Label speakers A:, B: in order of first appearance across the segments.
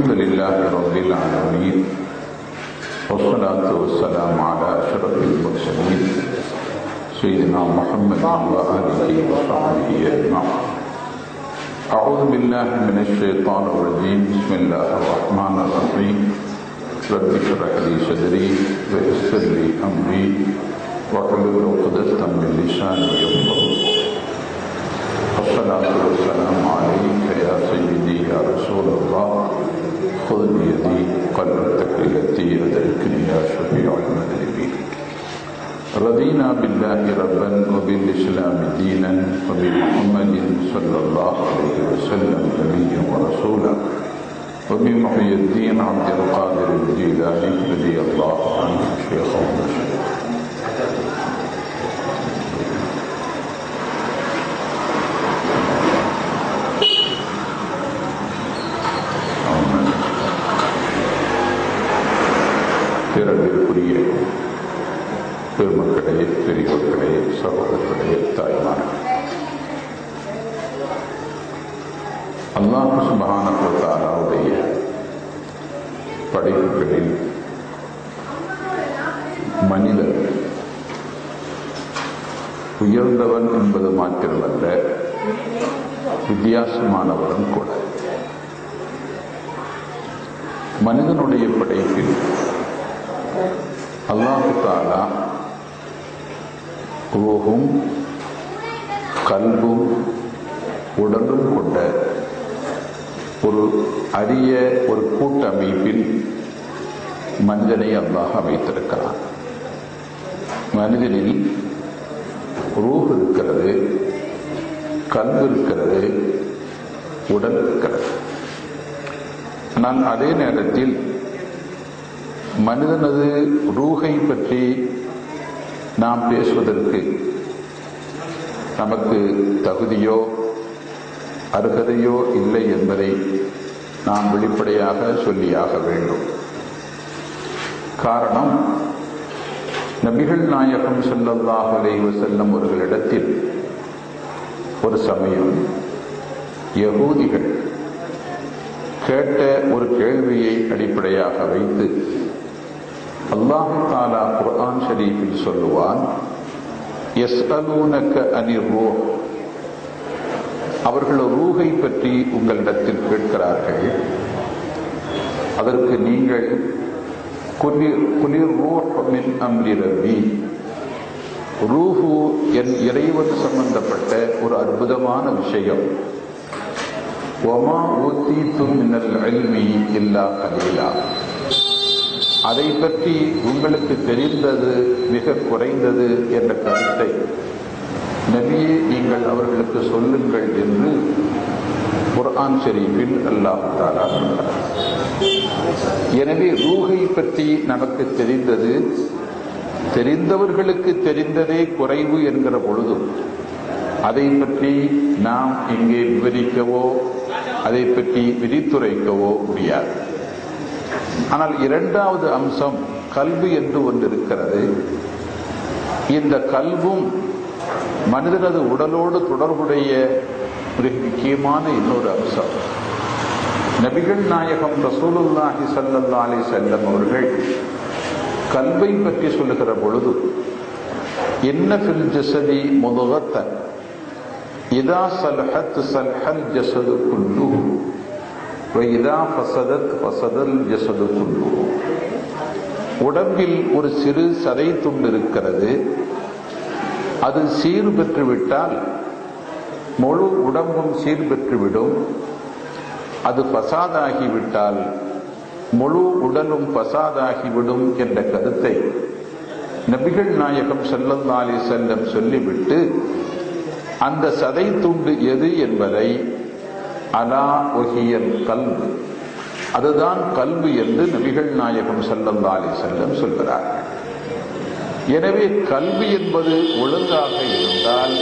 A: الحمد لله رب العالمين والصلاة والسلام على أشرف المرسلين سيدنا محمد وآله وصحبه أجمعين. أعوذ بالله من الشيطان الرجيم. بسم الله الرحمن الرحيم. رب اشرح لي صدري ويسر لي أمري واحلل عقدة من لساني يفقهوا. الصلاة والسلام عليك يا سيدي يا رسول الله. خذ بيدي قلب تكليتي أدركني يا شفيع المذنبين. رضينا بالله ربا وبالإسلام دينا وبمحمد صلى الله عليه وسلم نبيا ورسولا وبمحي الدين عبد القادر الجيلاني رضي الله عنه شيخ ومشايخ. பேரன்பிற்குரிய பெருமக்களே, பெரியவர்களே, சகோதரர்களே, தாய்மார்களே, அல்லாஹ் சுப்ஹானஹு வ தஆலாவுடைய படைப்புகளில் மனிதன் உயர்ந்தவன் என்பது மாத்திரமல்ல, வித்தியாசமானவரும் கூட. மனிதனுடைய படைப்பில் அல்லாஹ் தஆலா ரூஹும் கல்பும் உடலும் கொண்ட ஒரு அரிய ஒரு கூட்டமைப்பில் மனிதனை அல்லாஹ் அமைத்திருக்கிறான். மனிதனில் ரூஹ் இருக்கிறது, கல்பு இருக்கிறது, உடல் இருக்கிறது. ஆனால் அதே நேரத்தில் மனிதனது ரூஹை பற்றி நாம் பேசுவதற்கு நமக்கு தகுதியோ அருகதையோ இல்லை என்பதை நாம் வெளிப்படையாக சொல்லியாக வேண்டும். காரணம், நபிகள் நாயகம் ஸல்லல்லாஹு அலைஹி வஸல்லம் அவர்களிடத்தில் ஒரு சமயம் யகூதிகள் கேட்ட ஒரு கேள்வியை அடிப்படையாக வைத்து அல்லாஹ் தஆலா குர்ஆன் ஷரீஃபில் சொல்லுவான், யஸ்அலூனக அனிர் ரூஹ். அவர்கள் ரூஹை பற்றி உங்களிடத்தில் கேட்கிறார்கள். அதற்கு நீங்கள் குலிர் ரூஹ் மின் அம்ரி ரப்பி, ரூஹு என் இறைவன் சம்பந்தப்பட்ட ஒரு அற்புதமான விஷயம். வமா ஊதீதும் மினல் இல்மி இல்லா கலீலா, அதை பற்றி உங்களுக்கு தெரிந்தது மிக குறைந்தது என்ற கருத்தை நபியே நீங்கள் அவர்களுக்கு சொல்லுங்கள் என்று குர்ஆன் ஷரீஃபில் அல்லாஹ் தஆலா சொல்கிறார். எனவே ரூஹை பற்றி நமக்கு தெரிந்தது, தெரிந்தவர்களுக்கு தெரிந்ததே குறைவு என்கிற பொழுதும் அதை பற்றி நாம் இங்கே விவரிக்கவோ அதை பற்றி விரித்துரைக்கவோ முடியாது. ஆனால் இரண்டாவது அம்சம் கல்வி என்று ஒன்று இருக்கிறது. இந்த கல்வும் மனிதனது உடலோடு தொடர்புடைய மிக முக்கியமான இன்னொரு அம்சம். நபிகள் நாயகம் ரசூலுல்லாஹி ஸல்லல்லாஹு அலைஹி வஸல்லம் அவர்கள் கல்வை பற்றி சொல்லுகிற பொழுது, இன்ன ஃபில் ஜஸதி முதுகத்தன் இதா ஸலஹத் ஸலஹல் ஜஸது குல்லுஹு வஇதா ஃபஸதத் ஃபஸதல் ஜஸது குல்லுஹு. உடம்பில் ஒரு சிறு சதை துண்டு இருக்கிறது. அது சீர் பெற்றுவிட்டால் முழு உடம்பும் சீர் பெற்றுவிடும். அது பசாதாகிவிட்டால் முழு உடலும் பசாதாகிவிடும் என்ற கருத்தை நபிகள் நாயகம் ஸல்லல்லாஹு அலைஹி வஸல்லம் சொல்லிவிட்டு, அந்த சதை துண்டு எது என்பதை அலா வஹியல் கல்பு, அதுதான் கல்பு என்று நபிகள் நாயகம் ஸல்லல்லாஹு அலைஹி வஸல்லம் சொல்கிறார்கள். எனவே கல்வி என்பது ஒழுங்காக இருந்தால்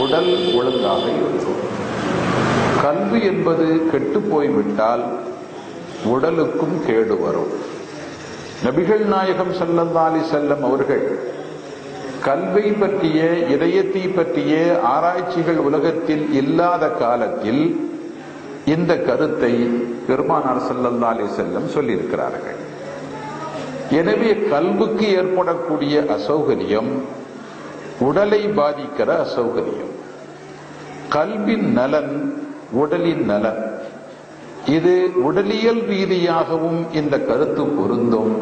A: உடல் ஒழுங்காக இருக்கும். கல்வி என்பது கெட்டு போய்விட்டால் உடலுக்கும் கேடு வரும். நபிகள் நாயகம் ஸல்லல்லாஹு அலைஹி வஸல்லம் அவர்கள் கல்வை பற்றிய இதயத்தை பற்றிய ஆராய்ச்சிகள் உலகத்தில் இல்லாத காலத்தில் இந்த கருத்தை பெருமானார் ஸல்லல்லாஹு அலைஹி வஸல்லம் சொல்லியிருக்கிறார்கள். எனவே கல்புக்கு ஏற்படக்கூடிய அசௌகரியம் உடலை பாதிக்கிற அசௌகரியம். கல்வின் நலன் உடலின் நலன். இது உடலியல் ரீதியாகவும் இந்த கருத்து பொருந்தும்,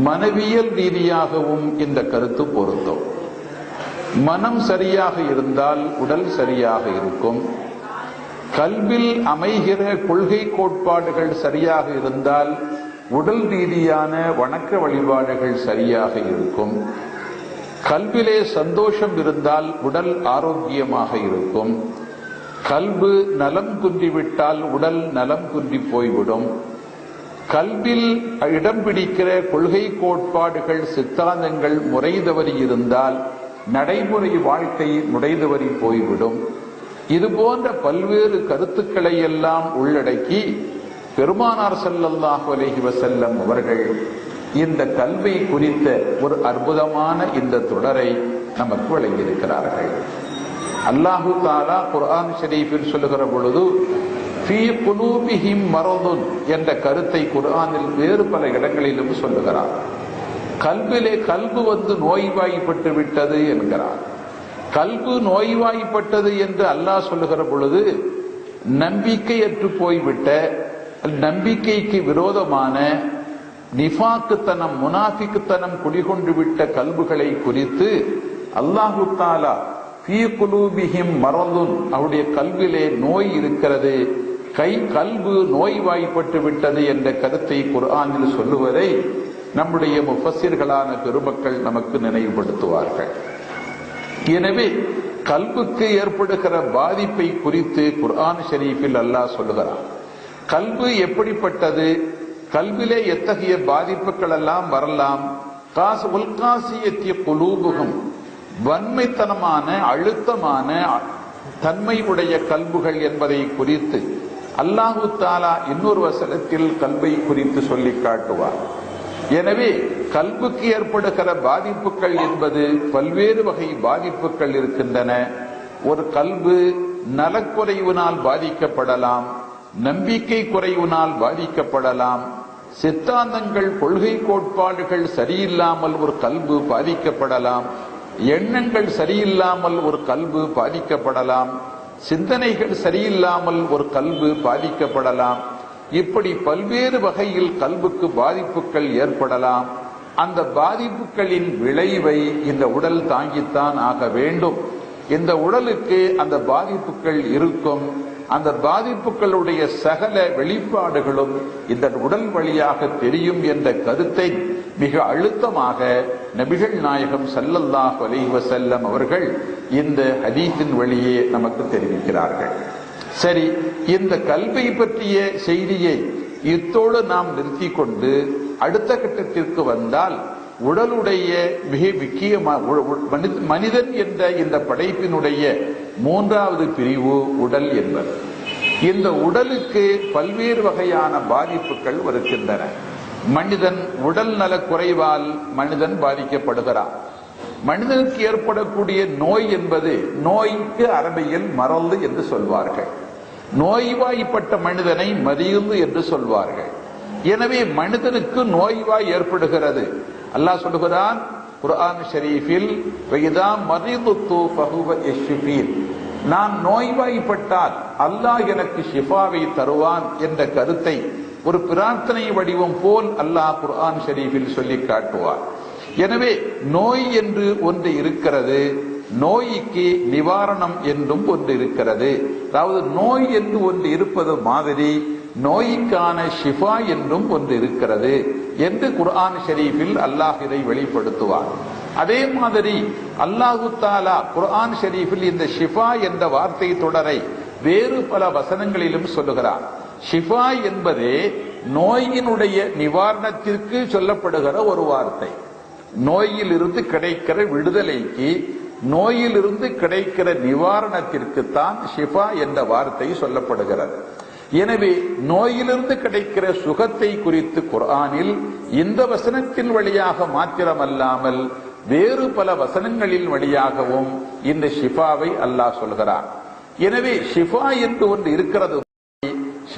A: மனவியல் ரீதியாகவும் இந்த கருத்து பொருந்தும். மனம் சரியாக இருந்தால் உடல் சரியாக இருக்கும். கல்வில் அமைகிற கொள்கை கோட்பாடுகள் சரியாக இருந்தால் உடல் ரீதியான வணக்க வழிபாடுகள் சரியாக இருக்கும். கல்விலே சந்தோஷம் இருந்தால் உடல் ஆரோக்கியமாக இருக்கும். கல்வி நலம் குன்றிவிட்டால் உடல் நலம் குன்றி போய்விடும். கல்வில் இடம் பிடிக்கிற கொள்கை கோட்பாடுகள் சித்தாந்தங்கள் முறை தவறி இருந்தால் நடைமுறை வாழ்க்கை முறை தவறி போய்விடும். இது போன்ற பல்வேறு கருத்துக்களை எல்லாம் உள்ளடக்கி பெருமானார் ஸல்லல்லாஹு அலைஹி வஸல்லம் அவர்கள் இந்த கல்வி குறித்த ஒரு அற்புதமான இந்த தொடரை நமக்கு வழங்கியிருக்கிறார்கள். அல்லாஹு தஆலா குர்ஆன் ஷரீஃபில் சொல்லுகிற பொழுது ஃபீ குலூபிஹிம் மரதுன் என்ற கருத்தை குர்ஆனில் வேறு பல இடங்களிலும் சொல்லுகிறார். கல்விலே கல்பு நோய்வாய்ப்பட்டு விட்டது என்கிறார். கல்பு நோய்வாய்ப்பட்டது என்று அல்லாஹ் சொல்லுகிற பொழுது நம்பிக்கையற்று போய்விட்ட, நம்பிக்கைக்கு விரோதமான நிஃபாக்குத்தனம் முனாஃபிக்குத்தனம் குடிகொண்டு விட்ட கல்புகளை குறித்து அல்லாஹு தஆலா ஃபீ குலூபிஹிம் மரதுன் அவருடைய கல்விலே நோய் இருக்கிறது, கல்பு நோய்வாய்ப்பட்டு விட்டது என்ற கருத்தை குர்ஆனில் சொல்லுவதை நம்முடைய முஃபஸ்ஸிர்களான பெருமக்கள் நமக்கு நினைவுபடுத்துவார்கள். எனவே கல்புக்கு ஏற்படுகிற பாதிப்பை குறித்து குர்ஆன் ஷரீஃபில் அல்லாஹ் சொல்லுகிறான். கல்பு எப்படிப்பட்டது, கல்விலே எத்தகைய பாதிப்புகள் எல்லாம் வரலாம். குலூபுகும் வன்மைத்தனமான அழுத்தமான தன்மை உடைய கல்புகள் என்பதை குறித்து அல்லாஹு தஆலா இன்னொரு வசனத்தில் கல்வை குறித்து சொல்லி காட்டுவார். எனவே கல்புக்கு ஏற்படுகிற பாதிப்புகள் என்பது பல்வேறு வகை பாதிப்புகள் இருக்கின்றன. ஒரு கல்பு நலக்குறைவினால் பாதிக்கப்படலாம், நம்பிக்கை குறைவினால் பாதிக்கப்படலாம், சித்தாந்தங்கள் கொள்கை கோட்பாடுகள் சரியில்லாமல் ஒரு கல்பு பாதிக்கப்படலாம், எண்ணங்கள் சரியில்லாமல் ஒரு கல்பு பாதிக்கப்படலாம், சிந்தனைகள் சரியில்லாமல் ஒரு கல்பு பாதிக்கப்படலாம். இப்படி பல்வேறு வகையில் கல்புக்கு பாதிப்புகள் ஏற்படலாம். அந்த பாதிப்புகளின் விளைவை இந்த உடல் தாங்கித்தான் ஆக வேண்டும். இந்த உடலுக்கு அந்த பாதிப்புகள் இருக்கும். அந்த பாதிப்புகளுடைய சகல வெளிப்பாடுகளும் இந்த உடல் வழியாக தெரியும் என்ற கருத்தை மிக அழுத்தமாக நபிகள் நாயகம் ஸல்லல்லாஹு அலைஹி வஸல்லம் அவர்கள் இந்த ஹதீஸின் வழியே நமக்கு தெரிவிக்கிறார்கள். சரி, இந்த கல்வி பற்றிய செய்தியை இத்தோடு நாம் நிறுத்தி கொண்டு அடுத்த கட்டத்திற்கு வந்தால், உடலுடைய மிக முக்கியமான மனிதன் என்ற இந்த படைப்பினுடைய மூன்றாவது பிரிவு உடல் என்பது. இந்த உடலுக்கு பல்வேறு வகையான பாதிப்புகள் வருகின்றன. மனிதன் உடல் நல குறைவால் மனிதன் பாதிக்கப்படுகிறான். மனிதனுக்கு ஏற்படக்கூடிய நோய் என்பது, நோய்க்கு அரபியில் மரது என்று சொல்வார்கள். நோய்வாய்ப்பட்ட மனிதனை மரீது என்று சொல்வார்கள். எனவே மனிதனுக்கு நோய்வாய் ஏற்படுகிறது. அல்லாஹ் சொல்லுகிறான் குர்ஆன் ஷரீஃபில், வஇதா மரீதுது ஃபஹுவ யஷ்ஃபீன், நான் நோய்வாய்ப்பட்டால் அல்லாஹ் எனக்கு ஷிஃபாவை தருவான் என்ற கருத்தை ஒரு பிரார்த்தனை வடிவம் போல் அல்லாஹ் குர்ஆன் ஷரீஃபில் சொல்லி காட்டுவார். எனவே நோய் என்று ஒன்று இருக்கிறது, நோய்க்கு நிவாரணம் என்றும் ஒன்று இருக்கிறது. அதாவது நோய் என்று ஒன்று இருப்பது மாதிரி நோய்க்கான ஷிஃபா என்றும் ஒன்று இருக்கிறது என்று குர்ஆன் ஷரீஃபில் அல்லாஹ் இதை வெளிப்படுத்துவார். அதே மாதிரி அல்லாஹு தஆலா குர்ஆன் ஷரீஃபில் இந்த ஷிஃபா என்ற வார்த்தை தொடரை வேறு பல வசனங்களிலும் சொல்லுகிறார். ஷிஃபா என்பதே நோயினுடைய நிவாரணத்திற்கு சொல்லப்படுகிற ஒரு வார்த்தை. நோயிலிருந்து கிடைக்கிற விடுதலைக்கு, நோயிலிருந்து கிடைக்கிற நிவாரணத்திற்கு தான் ஷிஃபா என்ற வார்த்தை சொல்லப்படுகிறது. எனவே நோயிலிருந்து கிடைக்கிற சுகத்தை குறித்து குர்ஆனில் இந்த வசனத்தின் வழியாக மாத்திரமல்லாமல் வேறு பல வசனங்களின் வழியாகவும் இந்த ஷிஃபாவை அல்லாஹ் சொல்கிறார். எனவே ஷிஃபா என்று ஒன்று இருக்கிறது.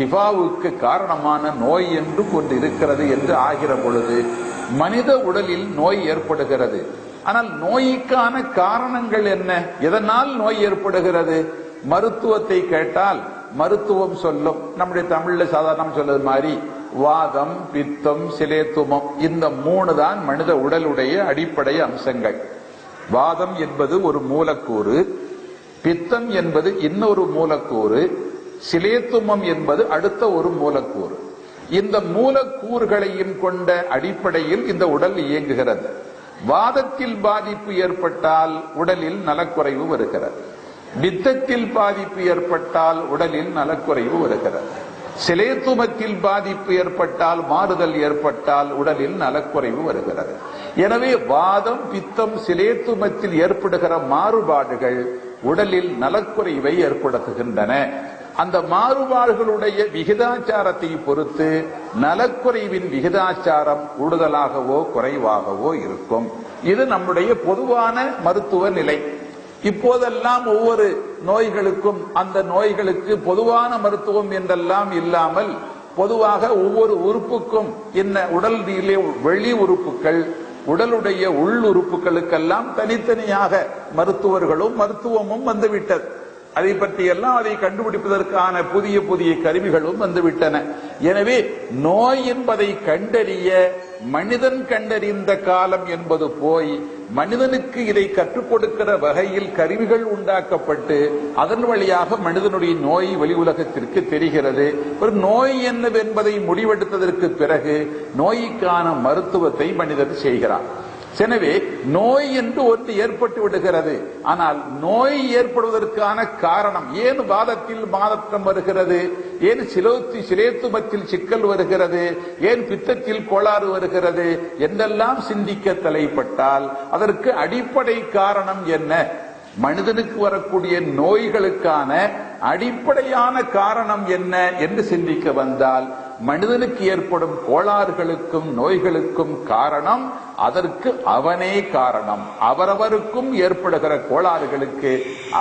A: ஷிஃபாவுக்கு காரணமான நோய் என்று ஒன்று இருக்கிறது என்று ஆகிற பொழுது மனித உடலில் நோய் ஏற்படுகிறது. ஆனால் நோய்க்கான காரணங்கள் என்ன? எதனால் நோய் ஏற்படுகிறது? மருத்துவத்தை கேட்டால் மருத்துவம் சொல்லும், நம்முடைய தமிழ்ல சாதாரணம் சொல்றது மாதிரி வாதம், பித்தம், சிலேத்துமம், இந்த 3 தான் மனித உடலுடைய அடிப்படை அம்சங்கள். வாதம் என்பது ஒரு மூலக்கூறு, பித்தம் என்பது இன்னொரு மூலக்கூறு, சிலேத்துமம் என்பது அடுத்த ஒரு மூலக்கூறு. இந்த மூலக்கூறுகளையும் கொண்ட அடிப்படையில் இந்த உடல் இயங்குகிறது. வாதத்தில் பாதிப்பு ஏற்பட்டால் உடலில் நலக்குறைவு வருகிறது. பித்தத்தில் பாதிப்பு ஏற்பட்டால் உடலில் நலக்குறைவு வருகிறது. சிலேத்துமத்தில் பாதிப்பு ஏற்பட்டால், மாறுதல் ஏற்பட்டால் உடலில் நலக்குறைவு வருகிறது. எனவே வாதம், பித்தம், சிலேத்துமத்தில் ஏற்படுகிற மாறுபாடுகள் உடலில் நலக்குறைவை ஏற்படுத்துகின்றன. அந்த மாறுபாடுகளுடைய விகிதாச்சாரத்தை பொறுத்து நலக்குறைவின் விகிதாச்சாரம் கூடுதலாகவோ குறைவாகவோ இருக்கும். இது நம்முடைய பொதுவான மருத்துவ நிலை. இப்போதெல்லாம் ஒவ்வொரு நோய்களுக்கும் அந்த நோய்களுக்கு பொதுவான மருத்துவம் என்றெல்லாம் இல்லாமல் பொதுவாக ஒவ்வொரு உறுப்புக்கும் என்ன உடல் வெளி உறுப்புகள், உடலுடைய உள் உறுப்புகளுக்கெல்லாம் தனித்தனியாக மருத்துவர்களும் மருத்துவமும் வந்துவிட்டது. அதை பற்றி எல்லாம் அதை கண்டுபிடிப்பதற்கான புதிய புதிய கருவிகளும் வந்துவிட்டன. எனவே நோய் என்பதை கண்டறிய மனிதன் கண்டறிந்த காலம் என்பது போய் மனிதனுக்கு இதை கற்றுக் கொடுக்கிற வகையில் கருவிகள் உண்டாக்கப்பட்டு அதன் வழியாக மனிதனுடைய நோய் வெளி உலகத்திற்கு தெரிகிறது. ஒரு நோய் என்னவென்பதை முடிவெடுத்ததற்கு பிறகு நோய்க்கான மருத்துவத்தை மனிதன் செய்கிறான். எனவே நோய் என்று ஒன்று ஏற்பட்டு விடுகிறது. ஆனால் நோய் ஏற்படுவதற்கான காரணம் ஏன் வாதத்தில் மாதம் வருகிறது, ஏன் சிலேத்துமத்தில் சிக்கல் வருகிறது, ஏன் பித்தத்தில் கோளாறு வருகிறது என்றெல்லாம் சிந்திக்க தலைப்பட்டால் அதற்கு அடிப்படை காரணம் என்ன? மனிதனுக்கு வரக்கூடிய நோய்களுக்கான அடிப்படையான காரணம் என்ன என்று சிந்திக்க வந்தால் மனிதனுக்கு ஏற்படும் கோளாறுகளுக்கும் நோய்களுக்கும் காரணம் அதற்கு அவனே காரணம். அவரவருக்கும் ஏற்படுகிற கோளாறுகளுக்கு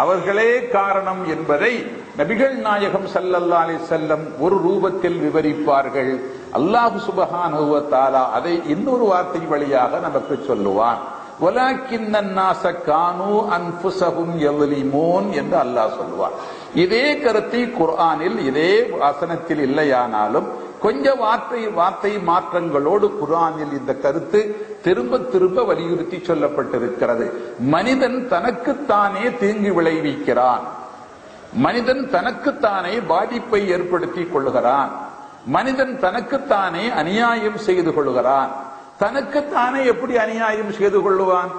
A: அவர்களே காரணம் என்பதை நபிகள் நாயகம் ஸல்லல்லாஹு அலைஹி வஸல்லம் ஒரு ரூபத்தில் விவரிப்பார்கள். அல்லாஹ் சுப்ஹானஹு வ தஆலா அதை இன்னொரு வார்த்தை வழியாக நமக்கு சொல்லுவான். வலாக்கின்னன் நாஸ கானூ அன்ஃபுஸஹும் யظ்லிமூன் என்று அல்லாஹ் சொல்லுவார். இதே கருத்தை குர்ஆனில் இதே வசனத்தில் இல்லையானாலும் கொஞ்ச வார்த்தை மாற்றங்களோடு குர்ஆனில் இந்த கருத்து திரும்ப திரும்ப வலியுறுத்தி சொல்லப்பட்டிருக்கிறது. மனிதன் தனக்குத்தானே தீங்கு விளைவிக்கிறான், மனிதன் தனக்குத்தானே பாதிப்பை ஏற்படுத்திக் கொள்கிறான், மனிதன் தனக்குத்தானே அநியாயம் செய்து கொள்கிறான். தனக்குத்தானே எப்படி அநியாயம் செய்து கொள்ளுவான்?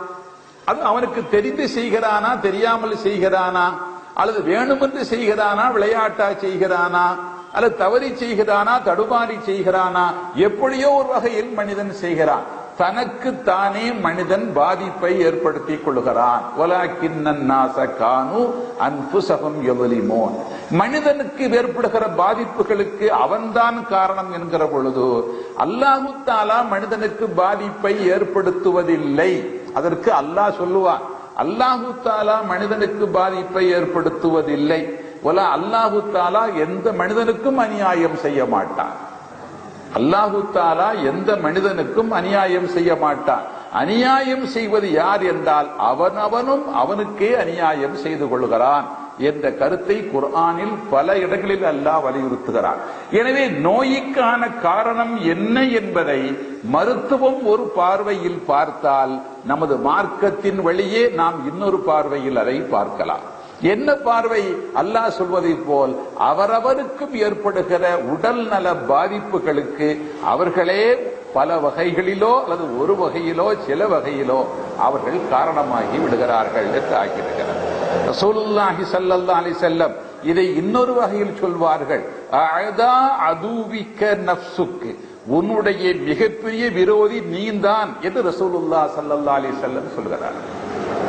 A: அது அவனுக்கு தெரிந்து செய்கிறானா, தெரியாமல் செய்கிறானா, அல்லது வேணுமென்று செய்கிறானா, விளையாட்டா செய்கிறானா, அல்லது தவறி செய்கிறானா, தடுமாறி செய்கிறானா, எப்படியோ ஒரு வகையில் மனிதன் செய்கிறான். தனக்குத்தானே மனிதன் பாதிப்பை ஏற்படுத்திக் கொள்கிறான். வலாக்கின்னன் நாஸ கானூ அன்ஃபுஸஹும் யظ்லிமூன். மனிதனுக்கு ஏற்படுகிற பாதிப்புகளுக்கு அவன்தான் காரணம் என்கிற பொழுது அல்லாஹ் தஆலா மனிதனுக்கு பாதிப்பை ஏற்படுத்துவதில்லை. அதற்கு அல்லாஹ் சொல்லுவான், அல்லாஹ் தஆலா மனிதனுக்கு பாதிப்பை ஏற்படுத்துவதில்லை. அல்லாஹ் தஆலா எந்த மனிதனுக்கும் அநியாயம் செய்ய மாட்டான். அல்லாஹ் தஆலா எந்த மனிதனுக்கும் அநியாயம் செய்ய மாட்டான். அநியாயம் செய்வது யார் என்றால் அவனவனும் அவனுக்கே அநியாயம் செய்து கொள்கிறான் என்ற கருத்தை குர்ஆனில் பல இடங்களில் அல்லாஹ் வலியுறுத்துகிறான். எனவே நோய்க்கான காரணம் என்ன என்பதை மருத்துவம் ஒரு பார்வையில் பார்த்தால் நமது மார்க்கத்தின் வழியே நாம் இன்னொரு பார்வையில் அதை பார்க்கலாம். என்ன பார்வை? அல்லாஹ் சொல்வதை போல் அவரவருக்கும் ஏற்படுகிற உடல் நல பாதிப்புகளுக்கு அவர்களே பல வகைகளிலோ அல்லது ஒரு வகையிலோ சில வகையிலோ அவர்கள் காரணமாகி விடுகிறார்கள் என்று ஆகிவிடுகிறார். ரசூலுல்லாஹி ஸல்லல்லாஹு அலைஹி வஸல்லம் இதை இன்னொரு வகையில் சொல்வார்கள், அஅதா அதுவிக்க நஃப்சுக்கு, உன்னுடைய மிகப்பெரிய விரோதி நீதான் என்று ரசூலுல்லாஹி ஸல்லல்லாஹு அலைஹி வஸல்லம் சொல்கிறார்.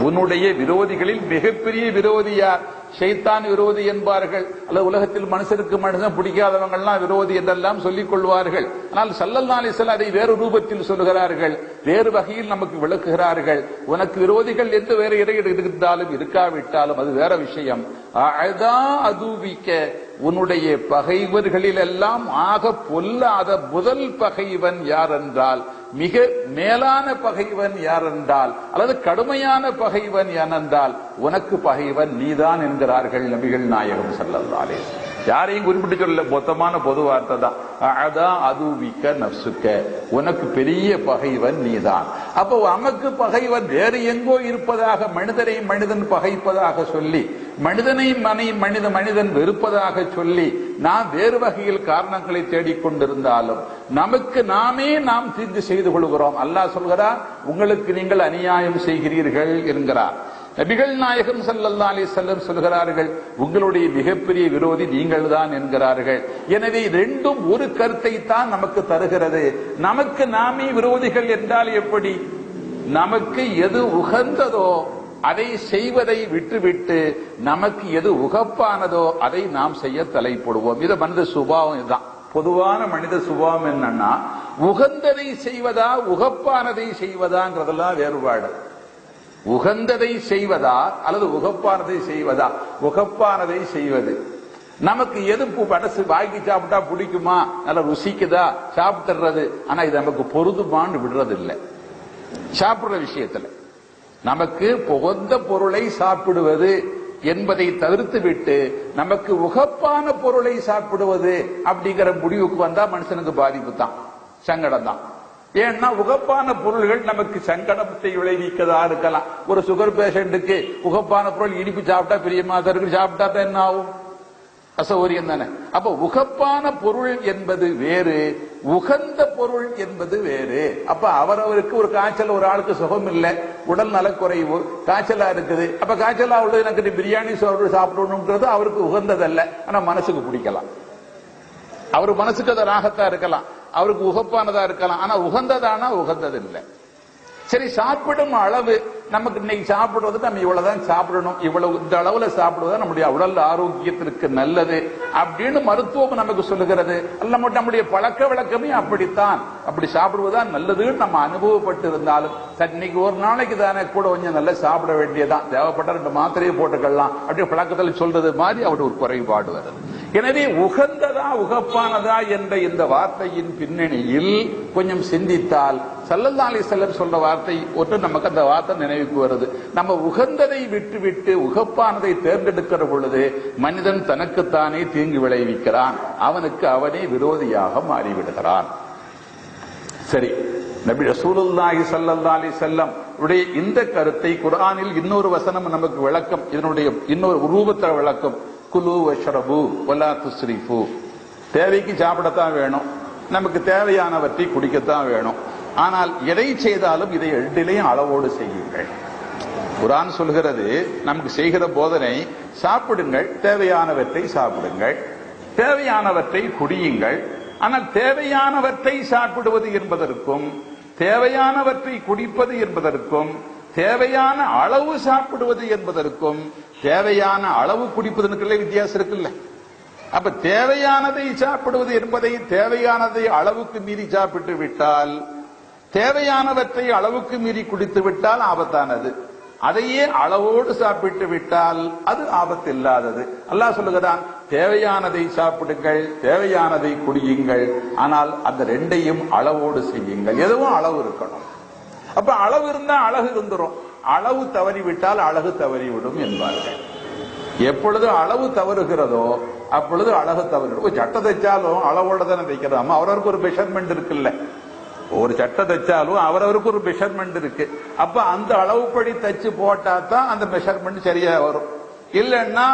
A: உன்னுடைய விரோதிகளில் மிகப்பெரிய விரோதி யார்? ஷைத்தான் விரோதி என்பார்கள். அல்லது உலகத்தில் மனுஷருக்கு மனுஷன் பிடிக்காதவங்க எல்லாம் விரோதி என்றெல்லாம் சொல்லிக் கொள்வார்கள். ஆனால் ஸல்லல்லாஹு அலைஹி வஸல்லம் அதை வேறு ரூபத்தில் சொல்கிறார்கள், வேறு வகையில் நமக்கு விளக்குகிறார்கள். உனக்கு விரோதிகள் என்று வேறு இடையில இருந்தாலும் இருக்காவிட்டாலும் அது வேற விஷயம். அஅதா அதுவிக்க, உன்னுடைய பகைவர்களில் எல்லாம் ஆக பொல்லாத முதல் பகைவன் யார் என்றால், மிக மேலான பகைவன் யார் என்றால், அல்லது கடுமையான பகைவன் யாரென்றால் உனக்கு பகைவன் நீதான் என்கிறார்கள் நபிகள் நாயகம் ஸல்லல்லாஹு அலைஹி வஸல்லம். யாரையும் குறிப்பிட்டு சொல்ல, மொத்தமான பொது வார்த்தை தான். அஅதா அதுவிக்க நஃப்சுக்க, உனக்கு பெரிய பகைவன் நீதான். அப்போ நமக்கு பகைவன் வேறு எங்கோ இருப்பதாக, மனிதனை மனிதன் பகைப்பதாக சொல்லி, மனிதனை மனிதன் வெறுப்பதாக சொல்லி நாம் வேறு வகையில் காரணங்களை தேடிக்கொண்டிருந்தாலும் நமக்கு நாம் தீர்வு செய்து கொள்கிறோம். அல்லாஹ் சொல்கிறார், உங்களுக்கு நீங்கள் அநியாயம் செய்கிறீர்கள் என்கிறார். நபிகள் நாயகம் ஸல்லல்லாஹு அலைஹி வஸல்லம் சொல்கிறார்கள், உங்களுடைய மிகப்பெரிய விரோதி நீங்கள் தான் என்கிறார்கள். எனவே ரெண்டும் ஒரு கருத்தை தான் நமக்கு தருகிறது. நமக்கு நாமே விரோதிகள் என்றால் எப்படி? நமக்கு எது உகந்ததோ அதை செய்வதை விட்டுவிட்டு நமக்கு எது உகப்பானதோ அதை நாம் செய்ய தலைப்படுவோம். இது மனித சுபாவம். இதுதான் பொதுவான மனித சுபாவம். என்னன்னா, உகந்ததை செய்வதா உகப்பானதை செய்வதாங்கிறதெல்லாம் வேறுபாடு. உகந்ததை செய்வதா அல்லது உகப்பானதை செய்வதா? உகப்பானதை செய்வது. நமக்கு எது மனசு வாங்கி சாப்பிட்டா பிடிக்குமா, நல்லா ருசிக்குதா, சாப்பிட்டுறது. ஆனா இது நமக்கு பொருதுமான்னு விடுறது இல்லை. சாப்பிடுற விஷயத்துல நமக்கு புகந்த பொருளை சாப்பிடுவது என்பதை தவிர்த்து விட்டு நமக்கு உகப்பான பொருளை சாப்பிடுவது அப்படிங்கிற முடிவுக்கு வந்தா மனுஷனுக்கு பாதிப்பு தான், சங்கடம் தான். ஏன்னா உகப்பான பொருள்கள் நமக்கு சங்கடத்தை விளைவிக்கதா இருக்கலாம். ஒரு சுகர் பேஷண்ட்டுக்கு உகப்பான பொருள் இனிப்பு சாப்பிட்டா பிரியமா இருக்கு, சாப்பிட்டா தான் என்ன ஆகும்? அசௌகரியம் தானே. அப்ப உகப்பான பொருள் என்பது வேறு, உகந்த பொருள் என்பது வேறு. அப்ப அவரவருக்கு ஒரு காய்ச்சல், ஒரு ஆளுக்கு சுகம் இல்லை, உடல் நலக்குறைவு, காய்ச்சலா இருக்குது. அப்ப காய்ச்சலா உள்ளது எனக்கு பிரியாணி சாப்பிடணும்ன்றது அவருக்கு உகந்ததல்ல. ஆனா மனசுக்கு பிடிக்கலாம். அவர் மனசுக்கு அது ராகத்தா இருக்கலாம், அவருக்கு உகப்பானதா இருக்கலாம். ஆனா உகந்ததானா? உகந்தது இல்லை. சரி, சாப்பிடும் அளவு நமக்கு இன்னைக்கு சாப்பிடுறது நம்ம இவ்வளவுதான் சாப்பிடணும், இவ்வளவு இந்த அளவுல சாப்பிடுவதா நம்முடைய உடல் ஆரோக்கியத்திற்கு நல்லது அப்படின்னு மருத்துவம் நமக்கு சொல்லுகிறது. நம்முடைய பழக்க வழக்கமே அப்படித்தான், அப்படி சாப்பிடுவதுதான் நல்லதுன்னு நம்ம அனுபவப்பட்டு இருந்தாலும் இன்னைக்கு ஒரு நாளைக்கு தானே கூட கொஞ்சம் நல்லா சாப்பிட வேண்டியதான், தேவைப்பட்ட 2 மாத்திரையை போட்டுக்கலாம் அப்படி பழக்கத்தில் சொல்றது மாதிரி அவருடைய ஒரு குறைபாடு வருது. எனவே உகந்ததா உகப்பானதா என்ற இந்த வார்த்தையின் பின்னணியில் கொஞ்சம் சிந்தித்தால் ஸல்லல்லாஹு அலைஹி வஸல்லம் சொல்ற வார்த்தை ஒன்று நமக்கு அந்த வார்த்தை நினைவுக்கு வருது. நம்ம உகந்ததை விட்டுவிட்டு உகப்பானதை தேர்ந்தெடுக்கிற பொழுது மனிதன் தனக்குத்தானே தீங்கு விளைவிக்கிறான், அவனுக்கு அவனே விரோதியாக மாறிவிடுகிறான். சரி, நபி ரசூலுல்லாஹி ஸல்லல்லாஹு அலைஹி வஸல்லம் உடைய இந்த கருத்தை குர்ஆனில் இன்னொரு வசனம் நமக்கு விளக்கம், இதனுடைய இன்னொரு ரூபத்தில் விளக்கம். குலு வஷ்ரபு வலா துஸ்ரிஃபு. தேவைக்கு சாப்பிடத்தான் வேணும், நமக்கு தேவையானவற்றை குடிக்கத்தான் வேணும். ஆனால் எதை செய்தாலும் இதை எட்டிலையும் அளவோடு செய்யுங்கள். குர்ஆன் சொல்கிறது, நமக்கு செய்கிற போதனை, சாப்பிடுங்கள், தேவையானவற்றை சாப்பிடுங்கள், தேவையானவற்றை குடியுங்கள். ஆனால் தேவையானவற்றை சாப்பிடுவது என்பதற்கும் தேவையானவற்றை குடிப்பது என்பதற்கும் தேவையான அளவு சாப்பிடுவது என்பதற்கும் தேவையான அளவு குடிப்பதற்குள்ள வித்தியாசம் இருக்குல்ல. அப்ப தேவையானதை சாப்பிடுவது என்பதை தேவையானதை அளவுக்கு மீறி சாப்பிட்டு விட்டால், தேவையானவற்றை அளவுக்கு மீறி குடித்து விட்டால் ஆபத்தானது. அதையே அளவோடு சாப்பிட்டு விட்டால் அது ஆபத்து இல்லாதது. அல்லாஹ் சொல்லுகிறான், தேவையானதை சாப்பிடுங்கள், தேவையானதை குடியுங்கள், ஆனால் அந்த ரெண்டையும் அளவோடு செய்யுங்கள். எதுவும் அளவு இருக்கணும். அப்ப அளவு இருந்தா அழகு இருந்துரும், அளவு தவறிவிட்டால் அழகு தவறிவிடும் என்பார்கள். எப்பொழுது அளவு தவறுகிறதோ அப்பொழுது அழகு தவறிவிடும். ஒரு சட்டை தைச்சாலும் அளவோட தானே தைக்கிறோம். அவரவருக்கு ஒரு மெஷர்மெண்ட் இருக்குல்ல, ஒரு சட்டை தைச்சாலும் அவரவருக்கு ஒரு மெஷர்மெண்ட் இருக்கு. அப்ப அந்த அளவுப்படி தைச்சு போட்டா தான் அந்த மெஷர்மெண்ட் சரியா வரும். இல்லைன்னா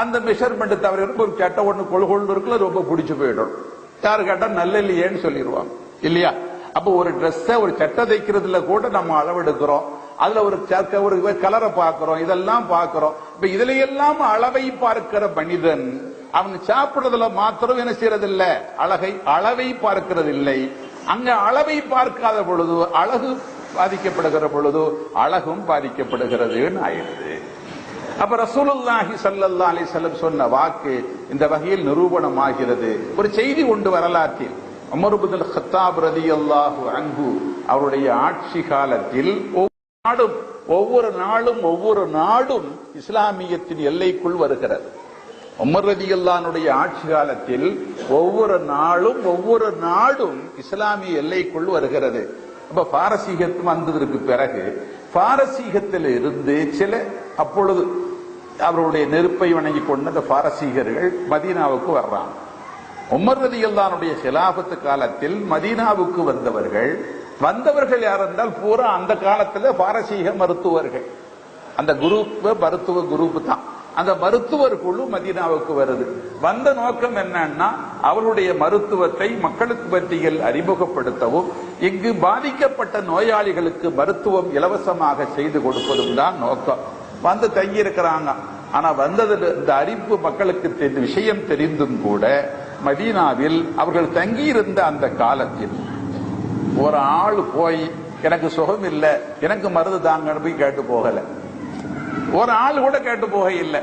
A: அந்த மெஷர்மெண்ட் தவறி ஒரு சட்டை ஒண்ணு கொள்கொண்டு இருக்குல்ல, ரொம்ப பிடிச்சு போயிடும். யாரு கேட்டா நல்ல இல்லையேன்னு சொல்லிடுவாங்க இல்லையா. அப்ப ஒரு ட்ரெஸ்ஸ ஒரு சட்டை தைக்கிறதுல கூட நம்ம அளவெடுக்கிறோம், அதுல ஒரு கலரை பார்க்கிறோம், இதெல்லாம் பார்க்கிறோம். இப்ப இதுல எல்லாம் அளவை பார்க்கிற மனிதன் அவன் சாப்பிடுறதுல மாத்திரம் என்ன செய்யறது இல்ல, அளவை பார்க்கிறது இல்லை. அங்க அளவை பார்க்காத பொழுது அழகு பாதிக்கப்படுகிற பொழுது அழகும் பாதிக்கப்படுகிறது ஆயிடுது. அப்ப ரசூலுல்லாஹி ஸல்லல்லாஹு அலைஹி வஸல்லம் சொன்ன வாக்கு இந்த வகையில் நிரூபணமாகிறது. ஒரு செய்தி உண்டு வரலாற்றில். உமர் இப்னுல் கத்தாப் ரலியல்லாஹு அன்ஹு அவருடைய ஆட்சி காலத்தில் நாடும் ஒவ்வொரு நாடும் இஸ்லாமியத்தின் எல்லைக்குள் வருகிறது. உமர் ரலியல்லாஹுடைய ஆட்சி காலத்தில் ஒவ்வொரு நாடும் இஸ்லாமிய எல்லைக்குள் வருகிறது. அப்ப பாரசீகத்தும் வந்ததற்கு பிறகு பாரசீகத்தில் இருந்து சில அப்பொழுது அவருடைய நெருப்பை வணங்கி கொண்ட அந்த பாரசீகர்கள் மதீனாவுக்கு வர்றாங்க. உமர் ரலியல்லாஹுடைய ஹிலாஃபத் காலத்தில் மதீனாவுக்கு வந்தவர்கள் யார் என்றால் பூரா அந்த காலத்துல பாரசீக மருத்துவர்கள். அந்த மருத்துவ குரூப் தான். அந்த மருத்துவர் குழு மதீனாவுக்கு வருது. வந்த நோக்கம் என்னன்னா அவருடைய மருத்துவத்தை மக்களுக்கு மத்தியில் அறிமுகப்படுத்தவும் இங்கு பாதிக்கப்பட்ட நோயாளிகளுக்கு மருத்துவம் இலவசமாக செய்து கொடுப்பதும் தான் நோக்கம். வந்து தங்கி இருக்கிறாங்க. ஆனா வந்தது இந்த அறிவிப்பு மக்களுக்கு விஷயம் தெரிந்தும் கூட மதீனாவில் அவர்கள் தங்கியிருந்த அந்த காலத்தில் ஒரு ஆள் போய் எனக்கு சுகம் இல்லை, எனக்கு மருந்து தாங்கன்னு போய் கேட்டு போகல. ஒரு ஆள் கூட கேட்டு போக இல்லை.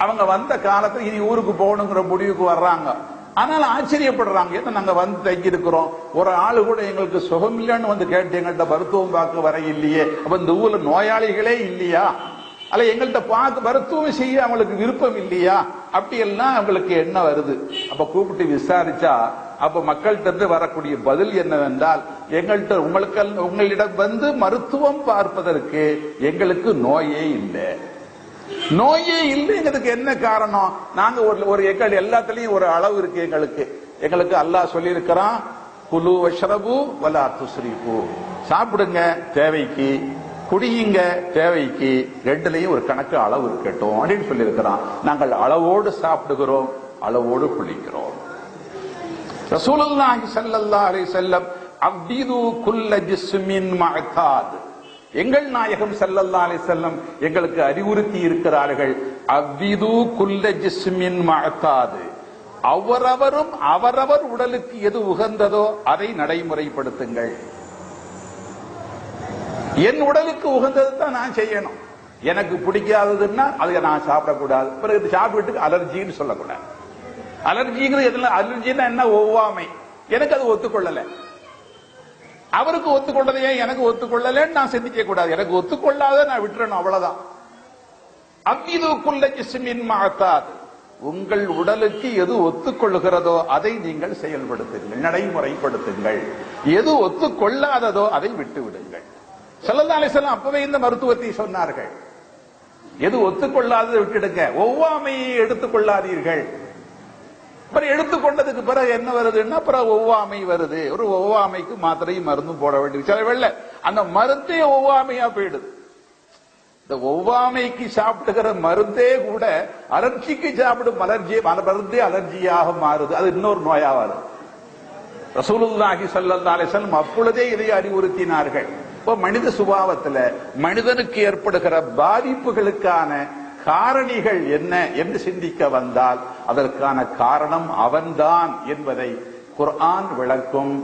A: அவங்க வந்த காலத்துல இனி ஊருக்கு போகணுங்கிற முடிவுக்கு வர்றாங்க. ஆனால் ஆச்சரியப்படுறாங்க, என்ன நாங்க வந்து தங்கி இருக்கிறோம், ஒரு ஆளு கூட எங்களுக்கு சுகம் இல்லைன்னு வந்து கேட்டு எங்கள்கிட்ட மருத்துவம் பார்க்க வர இல்லையே, அப்ப இந்த ஊர்ல நோயாளிகளே இல்லையா, அல்ல எங்கள்கிட்ட பார்க்க மருத்துவம் செய்ய அவங்களுக்கு விருப்பம் இல்லையா, அப்படி எல்லாம் அவங்களுக்கு என்ன வருது. அப்ப கூப்பிட்டு விசாரிச்சா அப்ப மக்கள்கிட்ட வரக்கூடிய பதில் என்னவென்றால், உங்களிடம் வந்து மருத்துவம் பார்ப்பதற்கு எங்களுக்கு நோயே இல்லை. எங்களுக்கு என்ன காரணம்? நாங்க ஒரு எல்லாத்துலயும் ஒரு அளவு இருக்கு. எங்களுக்கு அல்லாஹ் சொல்லி இருக்கிறான், குலு வஷ்ரபு வலா துஸ்ரிஃபு, சாப்பிடுங்க தேவைக்கு, குடியுங்க தேவைக்கு, ரெண்டுலயும் ஒரு கணக்கு அளவு இருக்கட்டும் அப்படின்னு சொல்லி இருக்கிறான். நாங்கள் அளவோடு சாப்பிடுகிறோம், அளவோடு குளிக்கிறோம். ரசூலுல்லாஹி ஸல்லல்லாஹு அலைஹி வஸல்லம் அப்திது குல்ல ஜிஸ்மின் மஅதாத், எங்கள் நாயகம் ஸல்லல்லாஹு அலைஹி வஸல்லம் எங்களுக்கு அறிவுறுத்தி இருக்கிறார்கள். அப்திது குல்ல ஜிஸ்மின் மஅதாத், அவரவர் உடலுக்கு எது உகந்ததோ அதை நடைமுறைப்படுத்துங்கள். என் உடலுக்கு உகந்தது தான் நான் செய்யணும். எனக்கு பிடிக்காததுன்னா அதை நான் சாப்பிடக்கூடாது. பிறகு சாப்பிட்டுக்கு அலர்ஜின்னு சொல்லக்கூடாது. அலர்ஜிங்கிறது எதுல அலர்ஜின்னா என்ன? ஒவ்வாமை. எனக்கு அது ஒத்துக்கொள்ளல, அவருக்கு ஒத்துக்கொள்ளதையே எனக்கு ஒத்துக்கொள்ளலன்னு நான் சிந்திக்க கூடாது. எனக்கு ஒத்துக்கொள்ளாத நான் விட்டுறணும், அவ்வளவுதான். அவ்விது குல்ல ஜிஸ்மின் மஅதாத், உங்கள் உடலுக்கு எது ஒத்துக்கொள்ளுகிறதோ அதை நீங்கள் செயல்படுத்துங்கள், நடைமுறைப்படுத்துங்கள். எது ஒத்துக்கொள்ளாததோ அதை விட்டு விடுங்கள். ஸல்லல்லாஹு அலைஹி வஸல்லம் அப்பவே இந்த மருத்துவத்தை சொன்னார்கள். எது ஒத்துக்கொள்ளாததை விட்டுடுங்க, ஒவ்வாமையை எடுத்துக்கொள்ளாதீர்கள். எடுத்துக்கொண்டதுக்கு பிறகு என்ன வருதுன்னா பிறகு ஒவ்வாமை வருது. ஒரு ஒவ்வாமைக்கு மாத்திரையும் மருந்தும் போட வேண்டிய சில அந்த மருந்தே ஒவ்வாமையா போயிடுது. இந்த ஒவ்வாமைக்கு சாப்பிடுகிற மருந்தே கூட அலர்ஜிக்கு சாப்பிடும் மருந்தே அலர்ஜியாக மாறுது. அது இன்னொரு நோயா வருது. ரசூலுல்லாஹி ஸல்லல்லாஹு அலைஹி வஸல்லம் அப்பொழுதே இதை அறிவுறுத்தினார்கள். மனித சுபாவத்தில் மனிதனுக்கு ஏற்படுகிற பாதிப்புகளுக்கான காரணிகள் என்ன என்று சிந்திக்க வந்தால் அதற்கான காரணம் அவன்தான் என்பதை குர்ஆன் விளக்கும்,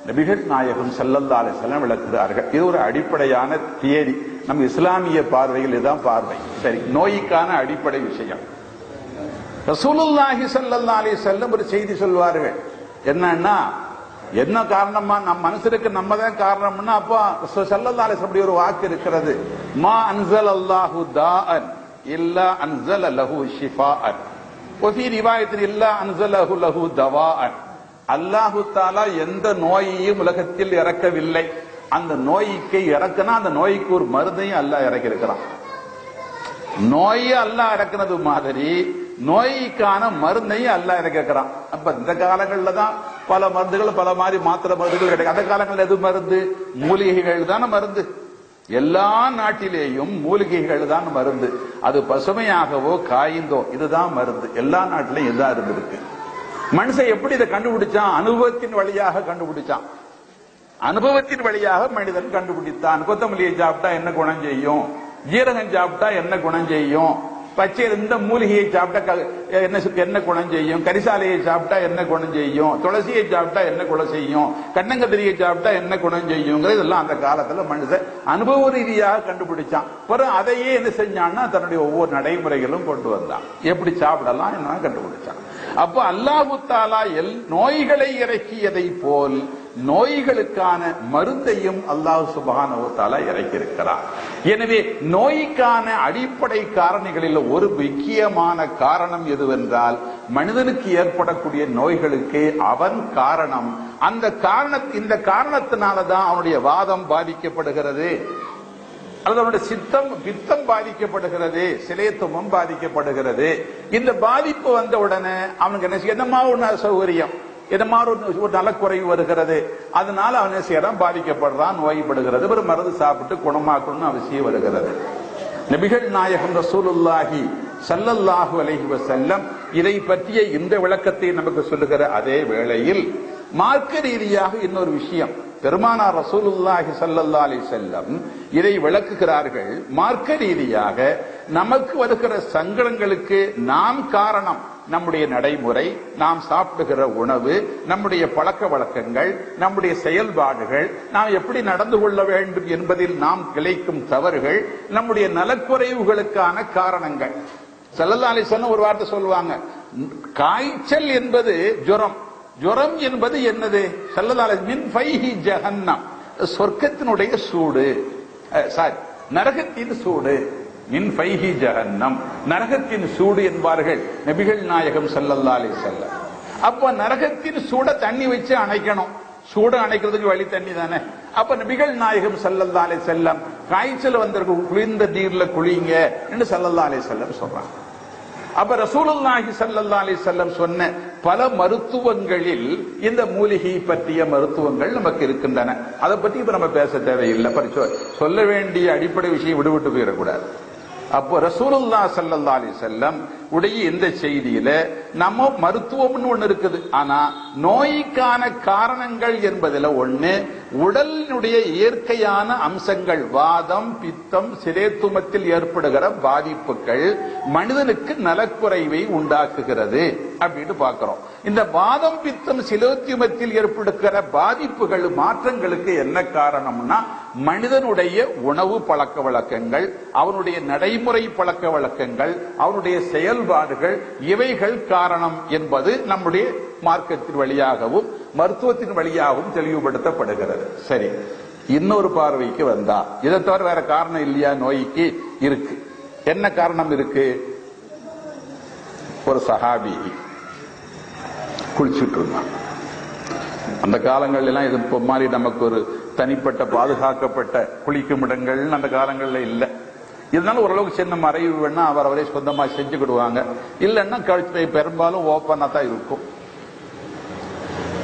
A: நபிகள் நாயகம் ஸல்லல்லாஹு அலைஹி வஸல்லம் விளக்குகிறார்கள். இது ஒரு அடிப்படையான தியரி. நம் இஸ்லாமிய பார்வையில் இதுதான் பார்வை. சரி, நோய்க்கான அடிப்படை விஷயம். ரசூலுல்லாஹி ஸல்லல்லாஹு அலைஹி வஸல்லம் ஒரு செய்தி சொல்வார்கள். என்னன்னா, என்ன காரணமா நம் மனுஷருக்கு நம்ம தான் காரணம்னா, அப்ப ஸல்லல்லாஹு அலைஹி வஸல்லம் ஒரு வாக்கு இருக்கிறது, மா அன்ஸலல்லாஹு தாஅன் இல்லா அன்ஸல லஹு ஷிஃபாஅன் வஃபீ ரிவாயத்தின் இல்லா அன்ஸலஹு லஹு தவாஅன். அல்லாஹு தஆலா எந்த நோயையும் உலகத்தில் இறக்கவில்லை, அந்த நோய்க்கு இறக்குனா அந்த நோய்க்கு ஒரு மருந்தையும் அல்லாஹ் இறக்கி இருக்கிறான். நோயை அல்லாஹ் இறக்குனது மாதிரி நோய்க்கான மருந்தையும் அல்லாஹ் இறக்கிறான். அப்ப இந்த காலங்கள்ல தான் பல மருந்துகள், பல மாதிரி மாத்திரை மருந்துகள் கிடைக்கும். அந்த காலங்கள்ல எது மருந்து? மூலிகைகள் தானே மருந்து. எல்லா நாட்டிலேயும் மூலிகைகள் தான் மருந்து. அது பசுமையாகவோ காய்ந்தோ இதுதான் மருந்து. எல்லா நாட்டிலையும் இதுதான் இருந்திருக்கு. மனுஷன் எப்படி இதை கண்டுபிடிச்சான்? அனுபவத்தின் வழியாக கண்டுபிடிச்சான். அனுபவத்தின் வழியாக மனிதன் கண்டுபிடித்தான். கொத்தமல்லியை சாப்பிட்டா என்ன குணம் செய்யும், ஜீரகம் சாப்பிட்டா என்ன குணம் செய்யும், பச்சை இந்த மூலிகையை சாப்பிட்டா என்ன குணம் செய்யும், கரிசாலையை சாப்பிட்டா என்ன குணம் செய்யும், துளசியை சாப்பிட்டா என்ன குணம் செய்யும், கண்ணங்கத்திரியை சாப்பிட்டா என்ன குணம் செய்யும், இதெல்லாம் அந்த காலத்துல மனுஷன் அனுபவ ரீதியாக கண்டுபிடிச்சான். பிறகு அதையே என்ன செஞ்சான்னா தன்னுடைய ஒவ்வொரு நடைமுறைகளும் கொண்டு வந்தான். எப்படி சாப்பிடலாம் என்ன கண்டுபிடிச்சான். அப்ப அல்லாஹு தஆலா நோய்களை இறக்கியதை போல் நோய்களுக்கான மருந்தையும் அல்லாஹ் சுப்ஹானஹு வ தஆலா இறக்கியிருக்கிறார். எனவே நோய்க்கான அடிப்படை காரணிகளில் ஒரு முக்கியமான காரணம் எதுவென்றால் மனிதனுக்கு ஏற்படக்கூடிய நோய்களுக்கு அவன் காரணம். இந்த காரணத்தினாலதான் அவனுடைய வாதம் பாதிக்கப்படுகிறது, அல்லது அவனுடைய பித்தம் பாதிக்கப்படுகிறது, சிலேத்துவம் பாதிக்கப்படுகிறது. இந்த பாதிப்பு வந்த உடனே அவனுக்கு என்னமா ஒண்ணு அசௌகரியம், என்னமா ஒரு நலக்குறைவு வருகிறது. அதனால அவன் சேரம் பாதிக்கப்படுறான், நோய்படுகிறது. ஒரு மருந்து சாப்பிட்டு குணமாக்கணும்னு அவசியம் வருகிறது. நபிகள் நாயகம் ரசூலுல்லாஹி ஸல்லல்லாஹு அலைஹி வஸல்லம் இதை பற்றிய இந்த விளக்கத்தை நமக்கு சொல்லுகிற அதே வேளையில் மார்க்க ரீதியாக இன்னொரு விஷயம் பெருமானார் ரசூலுல்லாஹி ஸல்லல்லாஹு அலைஹி வஸல்லம் இதை விளக்குகிறார்கள். மார்க்க ரீதியாக நமக்கு வருகிற சங்கடங்களுக்கு நாம் காரணம் நம்முடைய நடைமுறை, நாம் சாப்பிடுகிற உணவு, நம்முடைய பழக்க வழக்கங்கள், நம்முடைய செயல்பாடுகள், நாம் எப்படி நடந்து கொள்ள வேண்டும் என்பதில் நாம் இழைக்கும் தவறுகள், நம்முடைய நலக்குறைவுகளுக்கான காரணங்கள். ஸல்லல்லாஹு அலைஹி வஸல்லம் ஒரு வார்த்தை சொல்லுவாங்க, காய்ச்சல் என்பது ஜுரம், ஜுரம் என்பது என்னது? ஸல்லல்லாஹு அலைஹி மின் ஃபைஹி ஜஹன்னம், சொர்க்கத்தினுடைய சூடு, நரகத்தின் சூடு. மின் ஃபைஹி ஜஹன்னம், நரகத்தின் சூடு என்பார்கள் நபிகள் நாயகம் ஸல்லல்லாஹு அலைஹி வஸல்லம். அப்ப நரகத்தின் சூட தண்ணி வச்சு அணைக்கணும், சூட அணைக்கிறதுக்கு வழி தண்ணி தானே. அப்ப நபிகள் நாயகம் ஸல்லல்லாஹு அலைஹி வஸல்லம் காய்ச்சல் வந்திருக்கும் குளிர்ந்த நீர்ல குளிங்க என்று ஸல்லல்லாஹு அலைஹி வஸல்லம் சொல்றாங்க. அப்ப ரசூலுல்லாஹி ஸல்லல்லாஹு அலைஹி வஸல்லம் சொன்ன பல மருத்துவங்களில் இந்த மூலிகை பற்றிய மருத்துவங்கள் நமக்கு இருக்கின்றன. அதை பத்தி இப்ப நம்ம பேச தேவையில்லை, சொல்ல வேண்டிய அடிப்படை விஷயம் விடுவிட்டு போயிடக்கூடாது. அப்போ ரசூலுல்லாஹி ஸல்லல்லாஹு அலைஹி வஸல்லம் உடைய இந்த செய்தியில நம்ம மருத்துவம்னு ஒண்ணு இருக்குது. ஆனா நோய்க்கான காரணங்கள் என்பதுல ஒண்ணு உடலினுடைய இயற்கையான அம்சங்கள், வாதம், பித்தம், சிரேத்துமத்தில் ஏற்படுகிற பாதிப்புகள் மனிதனுக்கு நலக்குறைவை உண்டாக்குகிறது அப்படின்னு பார்க்கிறோம். இந்த வாதம், பித்தம், சிலேத்துமத்தில் ஏற்படுகிற பாதிப்புகள், மாற்றங்களுக்கு என்ன காரணம்னா மனிதனுடைய உணவு பழக்க வழக்கங்கள், அவனுடைய நடைமுறை பழக்க வழக்கங்கள், அவனுடைய செயல்பாடுகள், இவைகள் காரணம் என்பது நம்முடைய மார்க்கத்தின் வழியாகவும் மருத்துவத்தின் வழியாகவும் தெளிவுபடுத்தப்படுகிறது. சரி, இன்னொரு பார்வைக்கு வந்தா இதை தவிர வேற காரணம் இல்லையா நோய்க்கு? இருக்கு. என்ன காரணம் இருக்கு? ஒரு சஹாபி குளிச்சுட்டு இருந்தான். அந்த காலங்கள் எல்லாம் இது மாதிரி நமக்கு ஒரு தனிப்பட்ட பாதுகாக்கப்பட்ட குளிக்கும் இடங்கள் அந்த காலங்கள்ல இல்லை. இருந்தாலும் ஓரளவுக்கு சின்ன மறைவு வேணா அவரவரே சொந்தமா செஞ்சுக்கிடுவாங்க. இல்லைன்னா கழுத்தை பெரும்பாலும் ஓப்பனா தான் இருக்கும்.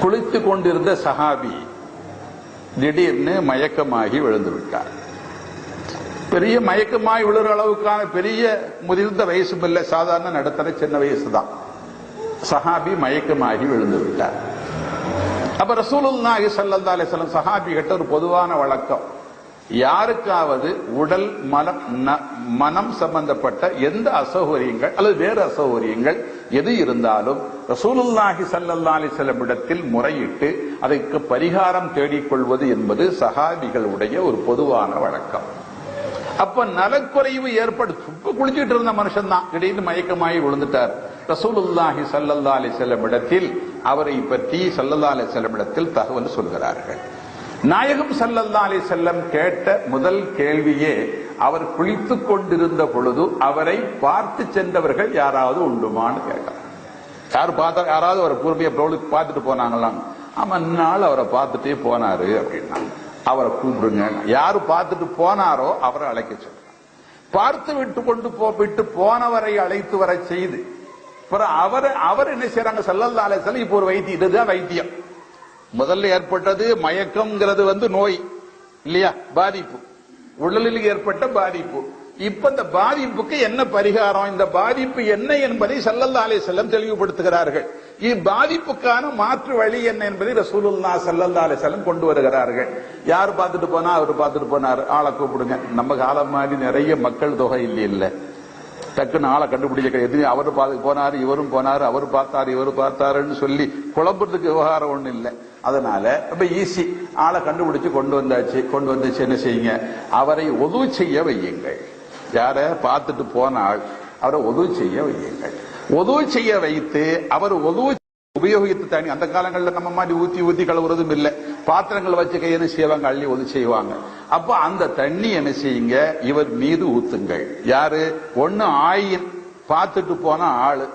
A: குளித்து கொண்டிருந்த சஹாபி திடீர்னு மயக்கமாகி விழுந்து விட்டார். பெரிய மயக்கமாகி விழுற அளவுக்கான பெரிய முதிர்ந்த வயசும் இல்லை, சாதாரண நடுத்தர சின்ன வயசு தான். சஹாபி மயக்கமாகி விழுந்து விட்டார். அப்ப ரசூலுல்லாஹி ஸல்லல்லாஹு அலைஹி வஸல்லம் சஹாபி கிட்ட ஒரு பொதுவான வழக்கம், யாருக்காவது உடல் மனம் சம்பந்தப்பட்ட எந்த அசௌகரியங்கள் அல்லது வேறு அசௌகரியங்கள் எது இருந்தாலும் ரசூலுல்லாஹி ஸல்லல்லாஹு அலைஹி வஸல்லம் இடத்தில் முறையிட்டு அதற்கு பரிகாரம் தேடிக்கொள்வது என்பது சஹாபிகளுடைய ஒரு பொதுவான வழக்கம். அப்ப நலக்குறைவு ஏற்படுத்து, குளிச்சுட்டு இருந்த மனுஷன் தான் திடீர்னு மயக்கமாகி விழுந்துட்டார். ரசூலுல்லாஹி ஸல்லல்லாஹு அலைஹி வஸல்லம் இடத்தில் அவரை பற்றி ஸல்லல்லாஹு அலைஹி வஸல்லம் இடத்தில் தகவல் சொல்கிறார்கள். நாயகம் ஸல்லல்லாஹு அலைஹி வஸல்லம் கேட்ட முதல் கேள்வியே, அவர் குளித்துக் கொண்டிருந்த பொழுது அவரை பார்த்து சென்றவர்கள் யாராவது உண்டுமான்னு கேட்டார். யாரு பார்த்தா? யாராவது அவரை பூர்வீக பார்த்துட்டு போனாங்களாம். ஆமா, நாள் அவரை பார்த்துட்டே போனாரு அப்படின்னா அவரை கூப்பிடுங்க. யாரு பார்த்துட்டு போனாரோ அவரை அழைக்க சொல்றாங்க. பார்த்து விட்டு போனவரை அழைத்து வர செய்து அவர் என்ன செய்யறாங்க? ஸல்லல்லாஹு அலைஹி வஸல்லம் இப்போ ஒரு வைத்தியம், இதுதான் வைத்தியம். முதல்ல ஏற்பட்டது மயக்கம்ங்கிறது நோய் இல்லையா, பாதிப்பு, உடலில் ஏற்பட்ட பாதிப்பு. இப்ப இந்த பாதிப்புக்கு என்ன பரிகாரம், இந்த பாதிப்பு என்ன என்பதை ஸல்லல்லாஹு அலைஹி வஸல்லம் தெளிவுபடுத்துகிறார்கள். இப்பாதிப்புக்கான மாற்று வழி என்ன என்பதை ரசூலுல்லாஹி ஸல்லல்லாஹு அலைஹி வஸல்லம் கொண்டு வருகிறார்கள். யார் பார்த்துட்டு போனா? அவர் பார்த்துட்டு போனார், ஆளை கூப்பிடுங்க. நம்ம காலம் மாதிரி நிறைய மக்கள் தொகை இல்ல, டக்குன்னு ஆளை கண்டுபிடிக்க எது அவர் போனாரு, இவரும் போனாரு, அவர் பார்த்தாரு, இவர் பார்த்தாருன்னு சொல்லி குழம்புறதுக்கு விவகாரம் ஒண்ணு இல்லை. அதனால ரொம்ப ஈஸி, ஆளை கண்டுபிடிச்சு கொண்டு வந்துச்சு. என்ன செய்யுங்க? அவரை ஒது செய்ய வையுங்கள். யார பார்த்துட்டு போனால் அவரை ஒது செய்ய வையுங்கள். ஒது செய்ய வைத்து அவர் ஒது உபயோகித்து தண்ணி, அந்த காலங்களில் நம்ம மாதிரி ஊத்தி ஊத்தி கழுவுறதும் இல்லை, பாத்திரங்கள் வச்சு கையில செய்வாங்க, அள்ளி ஒது செய்வாங்க. அப்ப அந்த தண்ணி என்ன செய்யுங்க, இவர் மீது ஊத்துங்கள். யாரு? ஒன்னு ஆயின் பார்த்துட்டு போன ஆளு,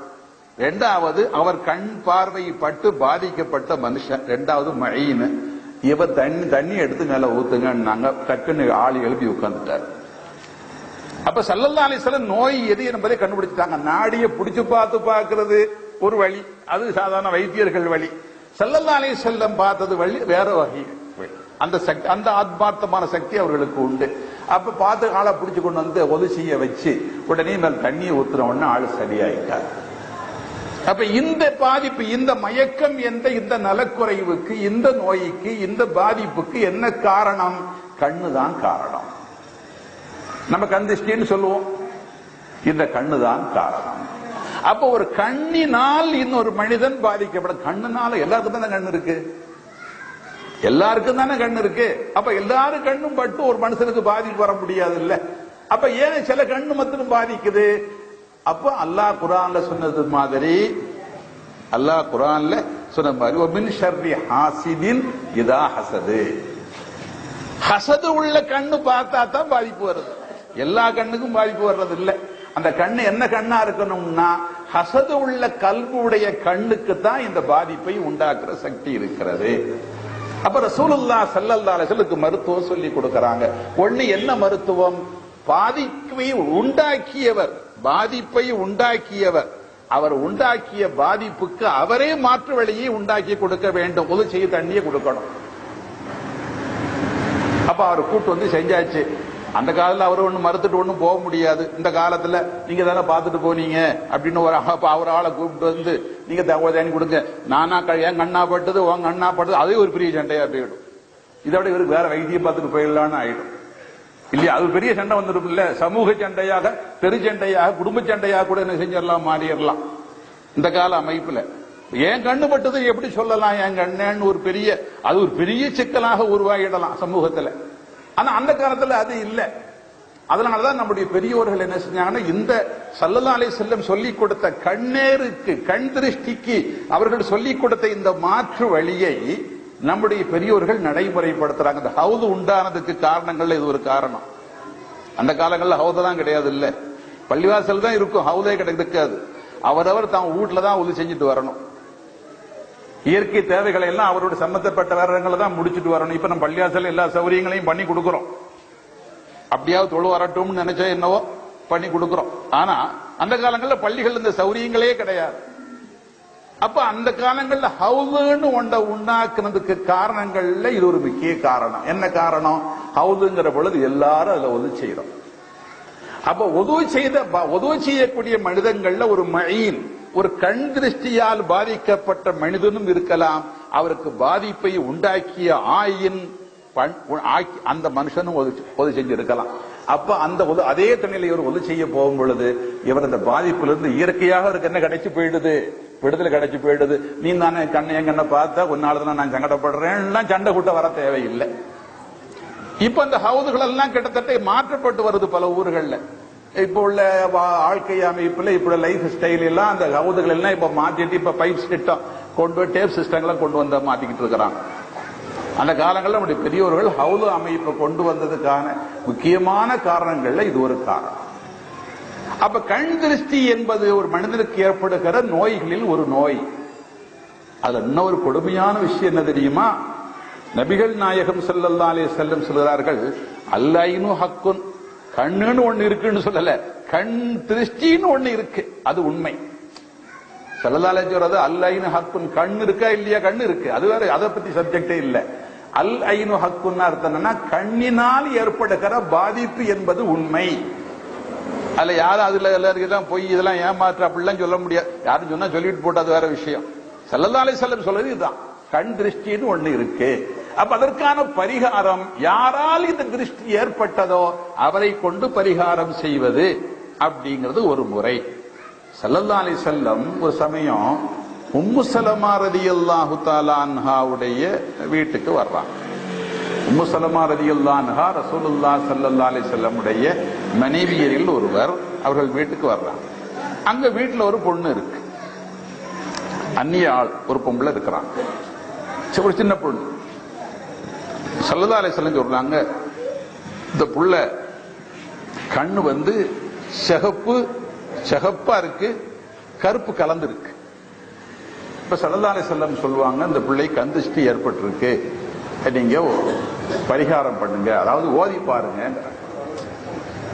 A: ரெண்டாவது அவர் கண் பார்வை பட்டு பாதிக்கப்பட்ட மனுஷன், ரெண்டாவது மழைன்னு. இவர் தண்ணி எடுத்து மேல ஊத்துங்க, டக்குன்னு ஆளு எழுப்பி உட்கார்ந்துட்டார். அப்ப ஸல்லல்லாஹு அலைஹி வஸல்லம் நோய் எது என்பதை கண்டுபிடிச்சிட்டாங்க. நாடியை பிடிச்சு பார்க்கிறது ஒரு வழி, அது சாதாரண வைத்தியர்கள் வழி. ஸல்லல்லாஹு அலைஹி வஸல்லம் பார்த்தது வழி வேற வகை. அந்த சக்தி, அந்த ஆத்மார்த்தமான சக்தி அவர்களுக்கு உண்டு. அப்ப பார்த்து ஆளை பிடிச்சு கொண்டு வந்து ஒது செய்ய வச்சு உடனே மேல தண்ணியை ஊத்துற உடனே ஆளு சரியாயிட்டார். அப்ப இந்த பாதிப்பு, இந்த மயக்கம் என்ற இந்த நலக்குறைவுக்கு, இந்த நோய்க்கு, இந்த பாதிப்புக்கு என்ன காரணம்? கண்ணுதான் காரணம். நம்ம கண் திருஷ்டின்னு சொல்லுவோம், இந்த கண்ணுதான் காரணம். அப்ப ஒரு கண்ணினால் இன்னொரு மனிதன் பாதிக்கப்படும். கண்ணுனால எல்லாருக்கும் தானே கண் இருக்கு, எல்லாருக்கும் தானே கண் இருக்கு. அப்ப எல்லாரும் கண்ணும் பட்டு ஒரு மனுஷனுக்கு பாதிப்பு வர முடியாது இல்ல. அப்ப ஏன் சில கண்ணு மட்டும் பாதிக்குது? அப்ப அல்லாஹ் குர்ஆன்ல சொன்னது மாதிரி, அல்லாஹ் குர்ஆன்ல சொன்ன மாதிரி வமின் ஷர்ரி ஹாசிதின் இதா ஹஸது, ஹஸது உள்ள கண்ணு பார்த்தா தான் பாதிப்பு வருது. எல்லா கண்ணுக்கும் பாதிப்பு வர்றது இல்ல. அந்த கண்ணு என்ன கண்ணா இருக்கணும்னா, ஹஸது உள்ள கல்புடைய கண்ணுக்கு தான் இந்த பாதிப்பை உண்டாக்குற சக்தி இருக்கிறது. அப்ப ரசூலுல்லாஹ் ஸல்லல்லாஹு அலைஹி வஸல்லம் மருத்துவம் சொல்லி கொடுக்கறாங்க. ஒண்ணு என்ன மருத்துவம்? பாதிப்பை உண்டாக்கியவர், பாதிப்பை உண்டாக்கியவர், அவர் உண்டாக்கிய பாதிப்புக்கு அவரே மாற்று வழியை உண்டாக்கி கொடுக்க வேண்டும். ஒது செய்ய தண்ணியை கொடுக்கணும். அப்ப அவர் கூட்டு வந்து செஞ்சாச்சு. அந்த காலத்துல அவர் ஒண்ணு மறுத்துட்டு ஒண்ணும் போக முடியாது. இந்த காலத்துல நீங்க தானே பார்த்துட்டு போனீங்க அப்படின்னு ஒரு ஆளை கூப்பிட்டு வந்து நீங்க தண்ணி கொடுங்க, நானா என் கண்ணா பட்டது உங்க கண்ணா பட்டது, அதே ஒரு பெரிய சண்டையா போயிடும். இதோட இவருக்கு வேற வைத்தியம் பார்த்துட்டு போயிடலான்னு ஆயிடும் இல்லையா? அது பெரிய சண்டை வந்துடும் இல்ல. சமூக சண்டையாக, தெரு சண்டையாக, குடும்ப சண்டையாக கூட என்ன செஞ்சிடலாம், மாறிடலாம். இந்த கால அமைப்புல என் கண்ணு பட்டது எப்படி சொல்லலாம், என் கண்ணு ஒரு பெரிய, அது ஒரு பெரிய சிக்கலாக உருவாகிடலாம் சமூகத்துல. ஆனா அந்த காலத்துல அது இல்ல. அதனாலதான் நம்முடைய பெரியோர்கள் என்ன செஞ்சாங்கன்னா, இந்த ஸல்லல்லாஹு அலைஹி வஸல்லம் சொல்லிக் கொடுத்த கண்ணேருக்கு, கண் திருஷ்டிக்கு அவர்கள் சொல்லிக் கொடுத்த இந்த மாற்று வழியை நம்முடைய பெரியோர்கள் நடைமுறைப்படுத்துறாங்க. இந்த ஹவுது உண்டானதுக்கு காரணங்கள்ல இது ஒரு காரணம். அந்த காலங்கள்ல ஹவுதெல்லாம் கிடையாது இல்ல, பள்ளிவாசல் தான் இருக்கும், ஹவுதே கிடைக்காது. அவரவர் தான் வீட்டுல தான் உதவி செஞ்சுட்டு வரணும். இயற்கை தேவைகளை எல்லாம் அவரோட சம்பந்தப்பட்ட வேறங்களை தான் முடிச்சுட்டு வரணும். இப்ப நம்ம பள்ளிவாசல் எல்லா சௌகரியங்களையும் பண்ணி கொடுக்கிறோம். அப்படியாவது தொழு வரட்டும்னு நினைச்சா என்னவோ பண்ணி கொடுக்கிறோம். ஆனா அந்த காலங்கள்ல பள்ளிகள் இந்த சௌகரியங்களே கிடையாது. அப்ப அந்த காலங்கள்ல ஹவுதுன்னு ஒன்றை உண்டாக்குனதுக்கு காரணங்கள்ல இது ஒரு முக்கிய காரணம். என்ன காரணம்? ஹவுதுங்கிற பொழுது எல்லாரும் அதுல உதவி செய்யறோம். அப்ப உதவி செய்யக்கூடிய மனிதங்கள்ல ஒரு மயின், ஒரு கண் திருஷ்டியால் பாதிக்கப்பட்ட மனிதனும் இருக்கலாம். அவருக்கு பாதிப்பை உண்டாக்கிய ஆயின் அந்த மனுஷனும் உதவி செஞ்சிருக்கலாம். அப்ப அந்த அதே தண்ணியில இவர் உதவி செய்ய போகும் பொழுது இவர் அந்த பாதிப்பிலிருந்து இயற்கையாக அவருக்கு என்ன கிடைச்சு போயிடுது, விடுதலை கிடைச்சு போயிடுது. நீ தானே என் கண்ணை பார்த்தா ஒன்னாலதான் நான் சங்கடப்படுறேன், சண்டை கூட்ட வர தேவையில்லை. இப்ப அந்த ஹவுதுகள் எல்லாம் கிட்டத்தட்ட மாற்றப்பட்டு வருது பல ஊர்கள்ல. இப்ப உள்ள வாழ்க்கை அமைப்புல, இப்ப லைஃப் ஸ்டைல் எல்லாம் அந்த ஹவுதுகள் எல்லாம் இப்ப மாத்திட்டு இப்ப பைப் சிஸ்டம் கொண்டு போய் டேப் சிஸ்டங்களை கொண்டு வந்த மாத்திக்கிட்டு இருக்கிறாங்க. அந்த காலங்களில் நம்முடைய பெரியோர்கள் ஹவுது அமைப்பை கொண்டு வந்ததுக்கான முக்கியமான காரணங்கள்ல இது ஒரு காரணம். அப்ப கண் திருஷ்டி என்பது ஒரு மனிதனுக்கு ஏற்படுகிற நோய்களில் ஒரு நோய். அதுல இன்னொரு கொடுமையான விஷயம் என்ன தெரியுமா? நபிகள் நாயகம் ஸல்லல்லாஹு அலைஹி வஸல்லம் சொல்கிறார்கள், அல்-ஐனு ஹக்குன், கண்ணுன்னு ஒண்ணு இருக்குன்னு சொல்லல, கண் திருஷ்டின்னு ஒண்ணு இருக்கு, அது உண்மை. ஸல்லல்லாஹு அலைஹி சொல்றது அல்-ஐனு ஹக்குன், கண் இருக்கா இல்லையா? கண்ணு இருக்கு, அது வேற, அதை பத்தி சப்ஜெக்டே இல்ல. அல்-ஐனு ஹக்குன் அர்த்தம் என்னன்னா, கண்ணினால் ஏற்படுகிற பாதிப்பு என்பது உண்மை. அதுல யாரும் அதுல எல்லாருக்கும் போய் இதெல்லாம் ஏமாற்ற அப்படிலாம் சொல்ல முடியாது. யாரும் சொன்னா சொல்லிட்டு போட்டு அது வேற விஷயம். ஸல்லல்லாஹு அலைஹி வஸல்லம் சொல்றது இதுதான், கண் திருஷ்டின்னு ஒண்ணு இருக்கு. அப்ப அதற்கான பரிகாரம், யாரால் இந்த திருஷ்டி ஏற்பட்டதோ அவரை கொண்டு பரிகாரம் செய்வது அப்படிங்கிறது ஒரு முறை. ஸல்லல்லாஹு அலைஹி வஸல்லம் ஒரு சமயம் உம்மு ஸலமா ரலியல்லாஹு தஆலா அன்ஹாவுடைய வீட்டுக்கு வர்றாங்க. உம்மு ஸலமா ரலியல்லாஹு அன்ஹா ரசூலுல்லாஹ் ஸல்லல்லாஹு அலைஹி வஸல்லம் உடைய மனைவியரில் ஒருவர். அவர்கள் வீட்டுக்கு வர்றாங்க. அங்க வீட்டுல ஒரு பொண்ணு இருக்கு, அந்நிய ஆள் ஒரு பொம்பளை இருக்கிறான், ஒரு சின்ன பொண்ணு. ஸல்லல்லாஹு அலைஹி வஸல்லம் சொல்றாங்க, இந்த புள்ள கண்ணு சிகப்பா இருக்கு, கருப்பு கலந்து இருக்கு. இப்ப ஸல்லல்லாஹு அலைஹி வஸல்லம் சொல்லுவாங்க, இந்த பிள்ளை கந்திஷ்டி ஏற்பட்டிருக்கு, நீங்க பரிகாரம் பண்ணுங்க, அதாவது ஓதி பாருங்க.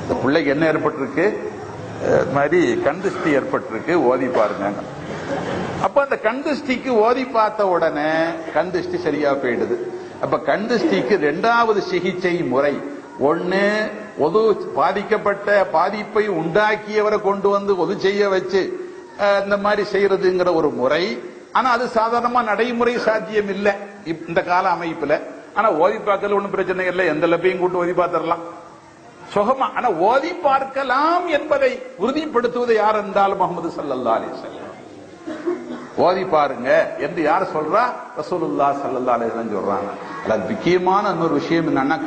A: இந்த பிள்ளைக்கு என்ன ஏற்பட்டிருக்கு, மாதிரி கந்திஷ்டி ஏற்பட்டிருக்கு, ஓதி பாருங்க. அப்ப அந்த கந்திஷ்டிக்கு ஓதி பார்த்த உடனே கந்திஷ்டி சரியா போயிடுது. அப்ப கந்திஷ்டிக்கு இரண்டாவது சிகிச்சை முறை, ஒண்ணு ஒது பாதிக்கப்பட்ட பாதிப்பை உண்டாக்கியவரை கொண்டு வந்து ஒது செய்ய வச்சு இந்த மாதிரி செய்யறதுங்கிற ஒரு முறை. ஆனா அது சாதாரணமா நடைமுறை சாத்தியம் இல்லை இந்த கால அமைப்புல. ஆனா ஓதி பார்க்கல ஒன்னும் பிரச்சனை இல்லை, எந்த லப்பையும் கூட்டு ஓதி பார்த்திடலாம் சுகமா. ஆனா ஓதி பார்க்கலாம் என்பதை உறுதிப்படுத்துவது யார் என்றால் முஹம்மது ஸல்லல்லாஹு அலைஹி வஸல்லம். ஓதி பாருங்க என்று யார் சொல்றா? ரசூலுல்லாஹ் ஸல்லல்லாஹு அலைஹி வஸல்லம் சொல்றாங்க. அது முக்கியமான இன்னொரு விஷயம் என்னன்னா,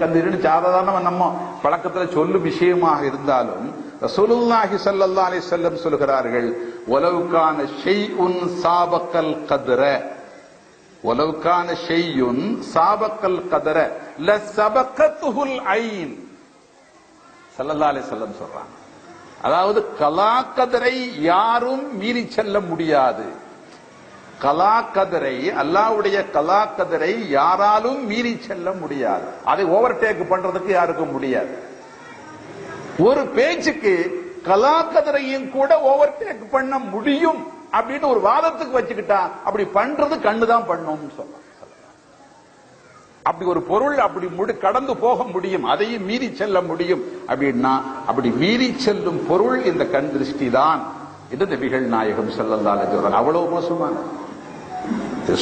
A: கந்திருன்னு சாதாரண நம்ம பழக்கத்துல சொல்லும் விஷயமாக இருந்தாலும் ரசூலுல்லாஹி ஸல்லல்லாஹு அலைஹி வஸல்லம் சொல்கிறார்கள், வலவ் கான ஷைஉன் சாபக்கல் கத்ர, வலவ் கான ஷைஉன் சாபக்கல் கத்ர லஸபகத்துல் ஐன். ஸல்லல்லாஹு அலைஹி வஸல்லம் சொல்றாங்க, அதாவது கலா கதரை யாரும் மீறி செல்ல முடியாது. கலா கதரை, அல்லாஹ்வுடைய கலா கதரை யாராலும் மீறி செல்ல முடியாது. அதை ஓவர்டேக் பண்றதுக்கு யாருக்கும் முடியாது. ஒரு பேச்சுக்கு கலா கதரையும் கூட ஓவர்டேக் பண்ண முடியும் அப்படின்னு ஒரு வாதத்துக்கு வச்சுக்கிட்டா, அப்படி பண்றது கண்ணுதான் பண்ணும் சொல்ல. அப்படி ஒரு பொருள் அப்படி கடந்து போக முடியும், அதையும் மீறி செல்ல முடியும் அப்படின்னா, அப்படி மீறி செல்லும் பொருள் இந்த கண் திருஷ்டி தான் என்று நபிகள் நாயகம் ஸல்லல்லாஹு அலைஹி வஸல்லம். அவ்வளவு மோசமான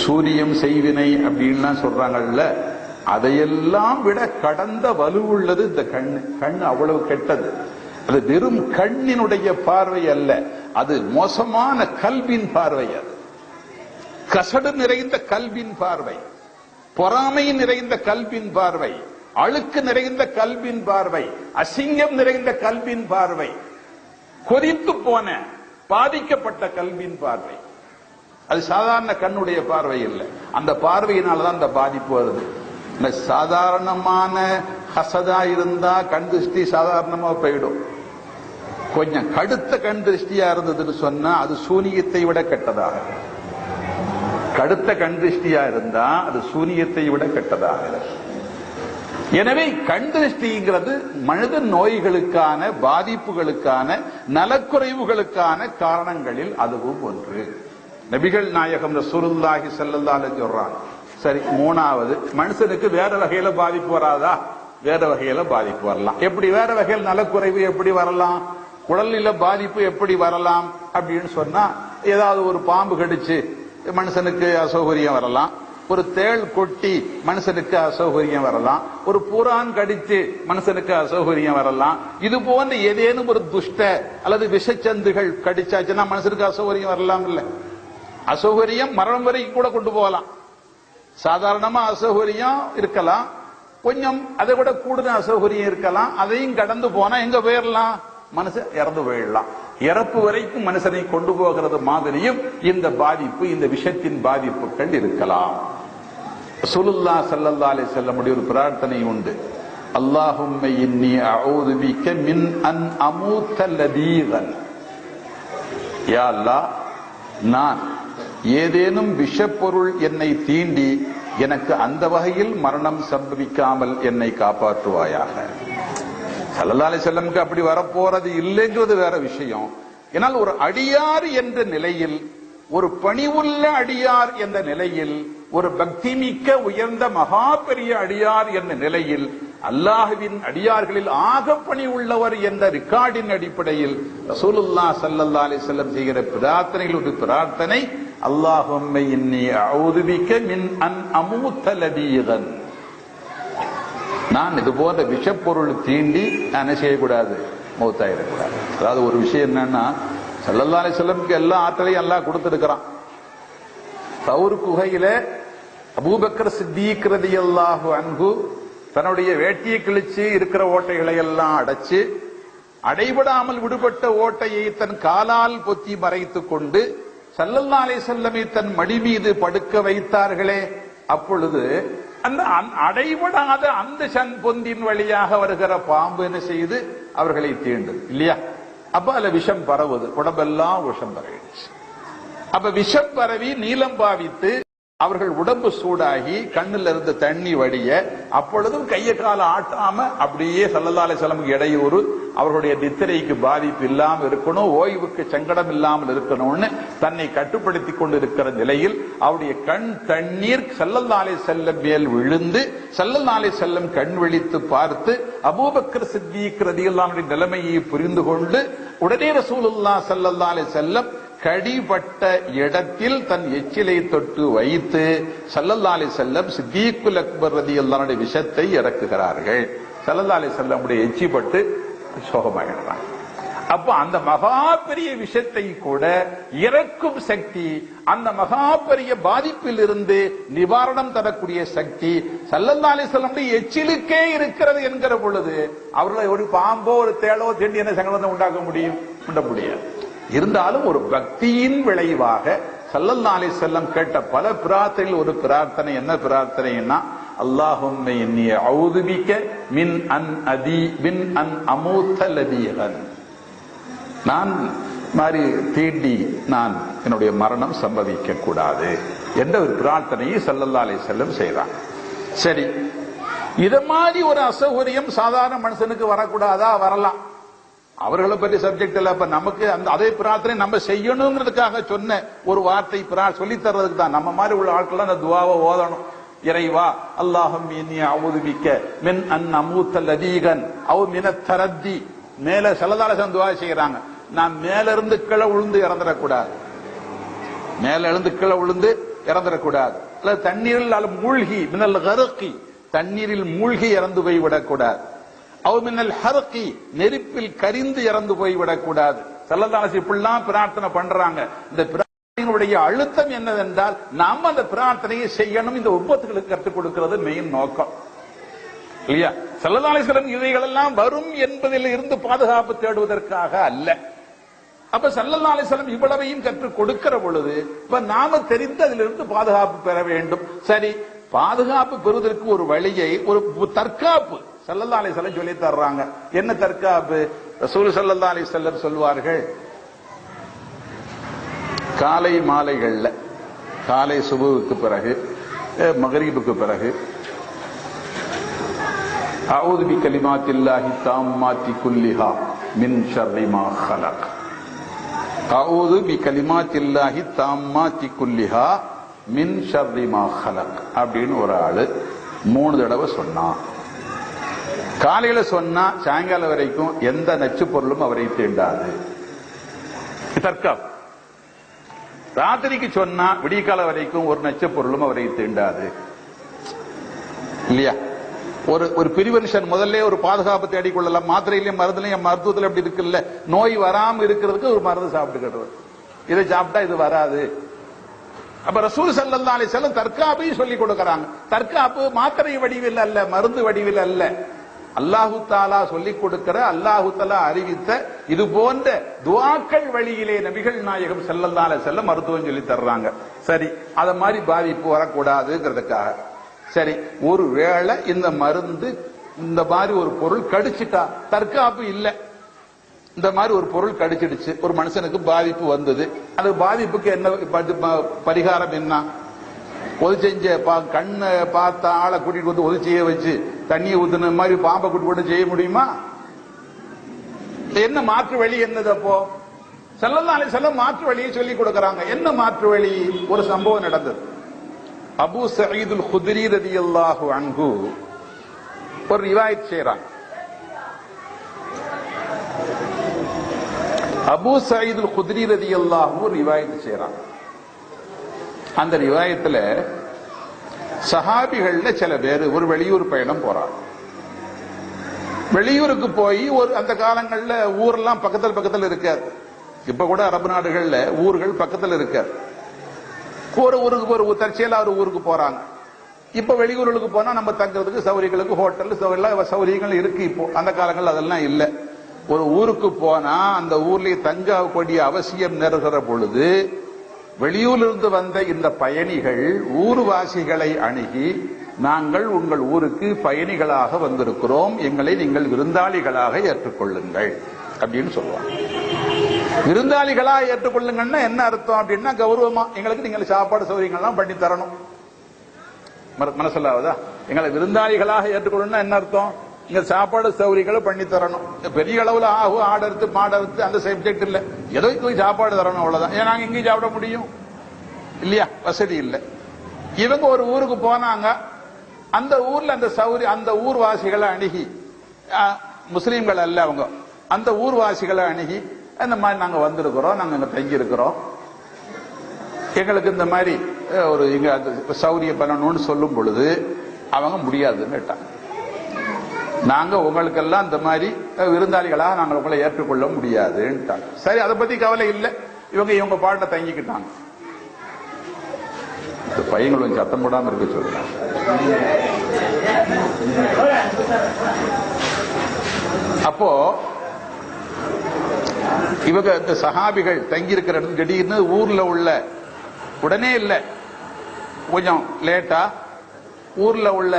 A: சூரியம் செய்வினை அப்படின்லாம் சொல்றாங்கல்ல, அதையெல்லாம் விட கடந்த வலுவுள்ளது இந்த கண்ணு. கண்ணு அவ்வளவு கெட்டது. அது வெறும் கண்ணினுடைய பார்வை அல்ல, அது மோசமான கல்வின் பார்வை. அது கசடு நிறைந்த கல்வின் பார்வை, பொறாமை நிறைந்த கல்வின் பார்வை, அழுக்கு நிறைந்த கல்வின் பார்வை, அசிங்கம் நிறைந்த கல்வின் பார்வை, கொதித்து போன பாதிக்கப்பட்ட கல்வின் பார்வை. அது சாதாரண கண்ணுடைய பார்வை இல்லை. அந்த பார்வையினாலதான் அந்த பாதிப்பு வருது. சாதாரணமான ஹசதா இருந்தா கண் திருஷ்டி சாதாரணமா போயிடும். கொஞ்சம் கடுத்த கண் திருஷ்டியா இருந்ததுன்னு சொன்னா அது சூனியத்தை விட கெட்டதாக. கடுத்த கண் திருஷ்டியா இருந்தா அது சூனியத்தை விட கெட்டதாக. எனவே கண் திருஷ்டிங்கிறது மனித நோய்களுக்கான, பாதிப்புகளுக்கான, நலக்குறைவுகளுக்கான காரணங்களில் அதுவும் ஒன்று. நபிகள் நாயகம் ரசூலுல்லாஹி ஸல்லல்லாஹு அலைஹி சொல்றாங்க. சரி, மூணாவது, மனுஷனுக்கு வேற வகையில பாதிப்பு வராதா? வேற வகையில பாதிப்பு வரலாம். எப்படி வேற வகையில் நலக்குறைவு எப்படி வரலாம்? குடலில பாதிப்பு எப்படி வரலாம் அப்படின்னு சொன்னா, ஏதாவது ஒரு பாம்பு கடிச்சு மனுஷனுக்கு அசௌகரியம் வரலாம், ஒரு தேள் கொட்டி மனுஷனுக்கு அசௌகரியம் வரலாம், ஒரு பூரான் கடித்து மனுஷனுக்கு அசௌகரியம் வரலாம். இது போன்ற ஏதேனும் ஒரு துஷ்ட அல்லது விஷச்சந்துகள் கடிச்சாச்சுன்னா மனுஷனுக்கு அசௌகரியம் வரலாம். இல்ல, அசௌகரியம் மரணம் வரைக்கும் கூட கொண்டு போகலாம். சாதாரணமா அசௌகரியம் இருக்கலாம், கொஞ்சம் அதை விட கூடுதல் அசௌகரியம் இருக்கலாம். அதையும் கடந்து போனா எங்க போயிடலாம்? மனுஷன் இறந்து போயிடலாம். இறப்பு வரைக்கும் மனுஷனை கொண்டு போகிறது மாதிரியும் இந்த பாதிப்பு, இந்த விஷத்தின் பாதிப்புகள் இருக்கலாம். ரசூலுல்லாஹி ஸல்லல்லாஹு அலைஹி வஸல்லம் ஒரு பிரார்த்தனை உண்டு, அல்லாஹும்ம இன்னி அஊது பிக மின் அன் அமூத லதீகன். யா அல்லாஹ், நான் ஏதேனும் விஷப்பொருள் என்னை தீண்டி எனக்கு அந்த வகையில் மரணம் சம்பவிக்காமல் என்னை காப்பாற்றுவாயாக. ஸல்லல்லாஹு அலைஹி வஸல்லம்க்கு அப்படி வரப்போறது இல்லைங்கிறது வேற விஷயம். ஏனால் ஒரு அடியார் என்ற நிலையில், ஒரு பணிவுள்ள அடியார் என்ற நிலையில், ஒரு பக்திமிக்க உயர்ந்த மகா பெரிய அடியார் என்ற நிலையில், அல்லாஹ்வின் அடியார்களில் ஆக பணி உள்ளவர் என்ற ரிகார்டின் அடிப்படையில் ரசூலுல்லாஹி ஸல்லல்லாஹு அலைஹி வஸல்லம் செய்கிற பிரார்த்தனைகள் ஒரு பிரார்த்தனை, அல்லாஹும்ம இன்னி அஊது பிக மின் அன் அமூத லதீகன். நான் இது போன்ற விஷப்பொருள் தீண்டி நான் செய்யக்கூடாது, மௌத்தாயிடக்கூடாது. அதாவது ஒரு விஷயம் என்னன்னா, ஸல்லல்லாஹு அலைஹி வஸல்லம் எல்லா ஆற்றலையும் அல்லாஹ் கொடுத்திருக்கிறான். தௌர் குகையில அபூபக்கர் சித்தீக் ரலியல்லாஹு அன்ஹு தன்னுடைய வேட்டியை கிழிச்சு இருக்கிற ஓட்டைகளை எல்லாம் அடைச்சு அடைபடாமல் விடுபட்ட ஓட்டையை தன் காலால் பொத்தி மறைத்துக் கொண்டு ஸல்லல்லாஹு அலைஹி வஸல்லமை தன் மடி மீது படுக்க வைத்தார்களே, அப்பொழுது அந்த அடைபடாத அந்த பொந்தின் வழியாக வருகிற பாம்பு என்ன செய்து அவர்களை தீண்டும் இல்லையா? அப்ப அதுல விஷம் பரவுது, உடம்பெல்லாம் விஷம் பரவிடுச்சு. அப்ப விஷம் பரவி நீளம் பாவித்து அவர்கள் உடம்பு சூடாகி கண்ணில் இருந்து தண்ணி வடிய, அப்பொழுதும் கைய கால ஆட்டாம அப்படியே ஸல்லல்லாஹு அலைஹி வஸல்லம் இடையூறு, அவர்களுடைய நித்திரைக்கு பாதிப்பு இல்லாமல் இருக்கணும், ஓய்வுக்கு சங்கடம் இல்லாமல் இருக்கணும்னு தன்னை கட்டுப்படுத்திக் கொண்டு இருக்கிற நிலையில் அவருடைய கண் தண்ணீர் ஸல்லல்லாஹு அலைஹி வஸல்லம் மேல் விழுந்து ஸல்லல்லாஹு அலைஹி வஸல்லம் கண் விழித்து பார்த்து அபூபக்கர் சித்திக் ரலியல்லாஹு அன்ஹு நிலைமையை புரிந்து கொண்டு உடனே ரசூலுல்லாஹ் ஸல்லல்லாஹு அலைஹி வஸல்லம் கடிபட்ட இடத்தில் தன் எச்சிலை தொட்டு வைத்து ஸல்லல்லாஹு அலைஹி வஸல்லம் சித்தீக்குல் அக்பர் ரலியல்லாஹு அன்ஹு விஷத்தை இறக்குகிறார்கள். ஸல்லல்லாஹு அலைஹி வஸல்லம் எச்சி பட்டு சோகமாயிடுறாங்க. அப்ப அந்த மகா பெரிய விஷத்தை கூட இறக்கும் சக்தி, அந்த மகா பெரிய பாதிப்பில் இருந்து நிவாரணம் தரக்கூடிய சக்தி ஸல்லல்லாஹு அலைஹி வஸல்லம் எச்சிலுக்கே இருக்கிறது என்கிற பொழுது அவர்களை ஒரு பாம்போ ஒரு தேளோ தீண்டி என்ன சங்கடம் உண்டாக்க முடியும்? முடியாது. இருந்தாலும் ஒரு பக்தியின் விளைவாக ஸல்லல்லாஹு அலைஹி வஸல்லம் கேட்ட பல பிரார்த்தனையில் ஒரு பிரார்த்தனை என்ன பிரார்த்தனைன்னா, அல்லாஹும்ம இன்னி அஊது பிக மின் அன் அமூத லதீகன், நான் மாதிரி தீண்டி நான் என்னுடைய மரணம் சம்பவிக்க கூடாது என்ற ஒரு பிரார்த்தனையை ஸல்லல்லாஹு அலைஹி வஸல்லம் செய்றாங்க. சரி, இத மாதிரி ஒரு அசௌகரியம் சாதாரண மனுஷனுக்கு வரக்கூடாதா? வரலாம். அவர்களை பற்றி சப்ஜெக்ட் இல்ல. அப்ப நமக்கு அந்த அதே பிரார்த்தனை நம்ம செய்யணுங்கிறதுக்காக சொன்ன ஒரு வார்த்தை சொல்லி தர்றதுக்கு தான். நம்ம மாதிரி உள்ள ஆட்கள் அந்த துவாவை ஓதணும். இறைவா, அல்லாஹும்ம இன்னி அஊது பிக மின் அன் அமூத லதீகன் அவ் மினத் தரத்தி, மேல ஸல்லல்லாஹு அலைஹி வஸல்லம் துவா செய்யறாங்க, நான் மேல இருந்து கீழே விழுந்து இறந்துடக்கூடாது, மேல இருந்து கீழே விழுந்து இறந்துடக்கூடாது, அல்ல தண்ணீரில் மூழ்கி மினல் கர்கி, தண்ணீரில் மூழ்கி இறந்து போய் விடக்கூடாது, அவ் மினல் ஹர்கி, நெருப்பில் கரிந்து இறந்து போய் விடக்கூடாது. ஸல்லல்லாஹு அலைஹி இப்படிலாம் பிரார்த்தனை பண்றாங்க. இந்த பிரார்த்தனையுடைய அழுத்தம் என்னவென்றால் நாம் அந்த பிரார்த்தனையை செய்யணும். இந்த உம்மத்துகளுக்கு கற்றுக் கொடுக்கிறது மெயின் நோக்கம் இல்லையா? ஸல்லல்லாஹு அலைஹி வஸல்லம் இவைகளெல்லாம் வரும் என்பதில் இருந்து பாதுகாப்பு தேடுவதற்காக அல்ல. அப்ப ஸல்லல்லாஹு அலைஹி வஸல்லம் இவ்வளவையும் கற்றுக் கொடுக்கிற பொழுது இப்ப நாம தெரிந்து அதிலிருந்து பாதுகாப்பு பெற வேண்டும். சரி, பாதுகாப்பு பெறுவதற்கு ஒரு வழியை, ஒரு தற்காப்பு ஸல்லல்லாஹு அலைஹி வஸல்லம் சொல்லி தர்றாங்க. என்ன தற்காப்பு? ரசூல் ஸல்லல்லாஹு அலைஹி வஸல்லம் சொல்வார்கள், காலை மாலைகள்ல, காலை சுபுவுக்கு பிறகு மக்ரிபுக்கு பிறகு அஊது பி கலிமாத்தில்லாஹி தாம்மாத்தி குல்லிஹா மின் ஷர்ரி மா ஹலக், அஊது பி கலிமாத்தில்லாஹி தாம்மாத்தி குல்லிஹா மின் ஷர்ரி மா ஹலக் அப்படின்னு ஒரு ஆளு 3 தடவை சொன்னான். காலையில சொன்னா சாயங்காலம் வரைக்கும் எந்த நச்சு பொருளும் அவரை தீண்டாது. தற்காப்பு. ராத்திரிக்கு சொன்னா விடியகால வரைக்கும் ஒரு நச்சு பொருளும் அவரை தீண்டாது இல்லையா? ஒரு பிரிவென்ஷன் முதல்ல ஒரு பாதுகாப்பு தேடிக்கொள்ளலாம். மாத்திரையிலையும் மருந்துலையும் மருத்துவத்தில் எப்படி இருக்குல்ல, நோய் வராம இருக்கிறதுக்கு ஒரு மருந்து சாப்பிட்டுக்கிறது, இதை சாப்பிட்டா இது வராது. அப்ப ரசூல் ஸல்லல்லாஹு அலைஹி வஸல்லம் தற்காப்பையும் சொல்லி கொடுக்கறாங்க. தற்காப்பு மாத்திரை வடிவில் அல்ல, மருந்து வடிவில் அல்ல, அல்லாஹு தாலா சொல்லிக் கொடுக்கிற, அல்லாஹு தாலா அறிவித்த இது போன்ற துஆக்கள் வழியிலே நபிகள் நாயகம் ஸல்லல்லாஹு அலைஹி வஸல்லம் மருத்துவம் சொல்லி தர்றாங்க. சரி, அத மாதிரி பாதிப்பு வரக்கூடாதுங்கிறதுக்காக. சரி, ஒரு வேளை இந்த மருந்து இந்த மாதிரி ஒரு பொருள் கடிச்சிட்டா, தற்காப்பு இல்ல, இந்த மாதிரி ஒரு பொருள் கடிச்சிடுச்சு, ஒரு மனுஷனுக்கு பாதிப்பு வந்தது, அந்த பாதிப்புக்கு என்ன பரிகாரம்? என்ன? ஒதுச்செஞ்ச கண்ணை பார்த்த ஆளை கூட்டிட்டு வந்து ஒதுச்சிய வச்சு தண்ணியை ஊத்துன மாதிரி பாம்பை கூட்டி போட்டு செய்ய முடியுமா? என்ன மாற்று வழி என்னது? அப்போ ஸல்லல்லாஹு அலைஹி வஸல்லம் மாற்று வழியை சொல்லி கொடுக்கறாங்க. என்ன மாற்று வழி? ஒரு சம்பவம் நடந்தது. அபூ சயீதுல் குத்ரி ரலியல்லாஹு அன்ஹு ஒரு ரிவாயத் செய்றாங்க. அபூ சயீதுல் குத்ரி ரலியல்லாஹு ரிவாயத் செய்றாங்க. அந்த ரிவாயத்துல சஹாபிகள்ல சில பேர் ஒரு வெளியூர் பயணம் போறாங்க. வெளியூருக்கு போய் அந்த காலங்கள்ல ஊரெல்லாம் பக்கத்தில் இருக்காது. இப்ப கூட அரபு நாடுகள்ல ஊர்கள் பக்கத்தில் இருக்காது. ஒரு ஊருக்கு ஒரு தற்செயலா ஒரு ஊருக்கு போறாங்க. இப்ப வெளியூர்களுக்கு போனா நம்ம தங்குறதுக்கு சௌகரியங்களுக்கு ஹோட்டல் சௌகரியங்கள் இருக்கு. இப்போ அந்த காலங்கள் அதெல்லாம் இல்ல. ஒரு ஊருக்கு போனா அந்த ஊர்ல தங்கக்கூடிய அவசியம் நேருகிற பொழுது வெளியூரிலிருந்து வந்த இந்த பயணிகள் ஊர்வாசிகளை அணுகி, நாங்கள் உங்கள் ஊருக்கு பயணிகளாக வந்திருக்கிறோம், எங்களை நீங்கள் விருந்தாளிகளாக ஏற்றுக்கொள்ளுங்கள் அப்படின்னு சொல்லுவாங்க. விருந்தாளிகளாக ஏற்றுக்கொள்ளுங்கன்னா என்ன அர்த்தம் அப்படின்னா, கௌரவமா எங்களுக்கு நீங்கள் சாப்பாடு சௌகரியங்கள்லாம் பண்ணி தரணும். மனசில்லாவதா? எங்களை விருந்தாளிகளாக ஏற்றுக்கொள்ளணும்னா என்ன அர்த்தம்? இங்க சாப்பாடு சௌகரியங்களை பண்ணி தரணும். பெரிய அளவுல ஆகும் ஆடறுத்து மாடறுத்து அந்த சப்ஜெக்ட் இல்ல, ஏதோ போய் சாப்பாடு தரணும், அவ்வளவுதான். ஏன்னா நாங்க இங்கேயும் சாப்பிட முடியும் இல்லையா? வசதி இல்லை. இவங்க ஒரு ஊருக்கு போனாங்க, அந்த ஊர்ல அந்த சௌகரியம் அந்த ஊர்வாசிகளை அணுகி, முஸ்லீம்கள் அல்ல அவங்க, அந்த ஊர்வாசிகளை அணுகி இந்த மாதிரி நாங்க வந்திருக்கிறோம், நாங்க இங்க தங்கி இருக்கிறோம், எங்களுக்கு இந்த மாதிரி ஒரு இங்க சௌகரியம் பண்ணணும்னு சொல்லும் பொழுது அவங்க முடியாதுன்னு கேட்டாங்க. நாங்க உங்களுக்கெல்லாம் இந்த மாதிரி விருந்தாளிகளாக நாங்கள் உங்களை ஏற்றுக்கொள்ள முடியாதுன்ட்டாங்க. சரி, அதை பத்தி கவலை இல்லை, இவங்க பாட்டை தங்கிக்கிட்டாங்க. இந்த பையங்கள் கொஞ்சம் சத்தம் போடாம இருக்க சொல்றாங்க. அப்போ இவங்க இந்த சஹாபிகள் தங்கி இருக்கிற திடீர்னு ஊர்ல உள்ள உடனே இல்லை, கொஞ்சம் லேட்டா ஊர்ல உள்ள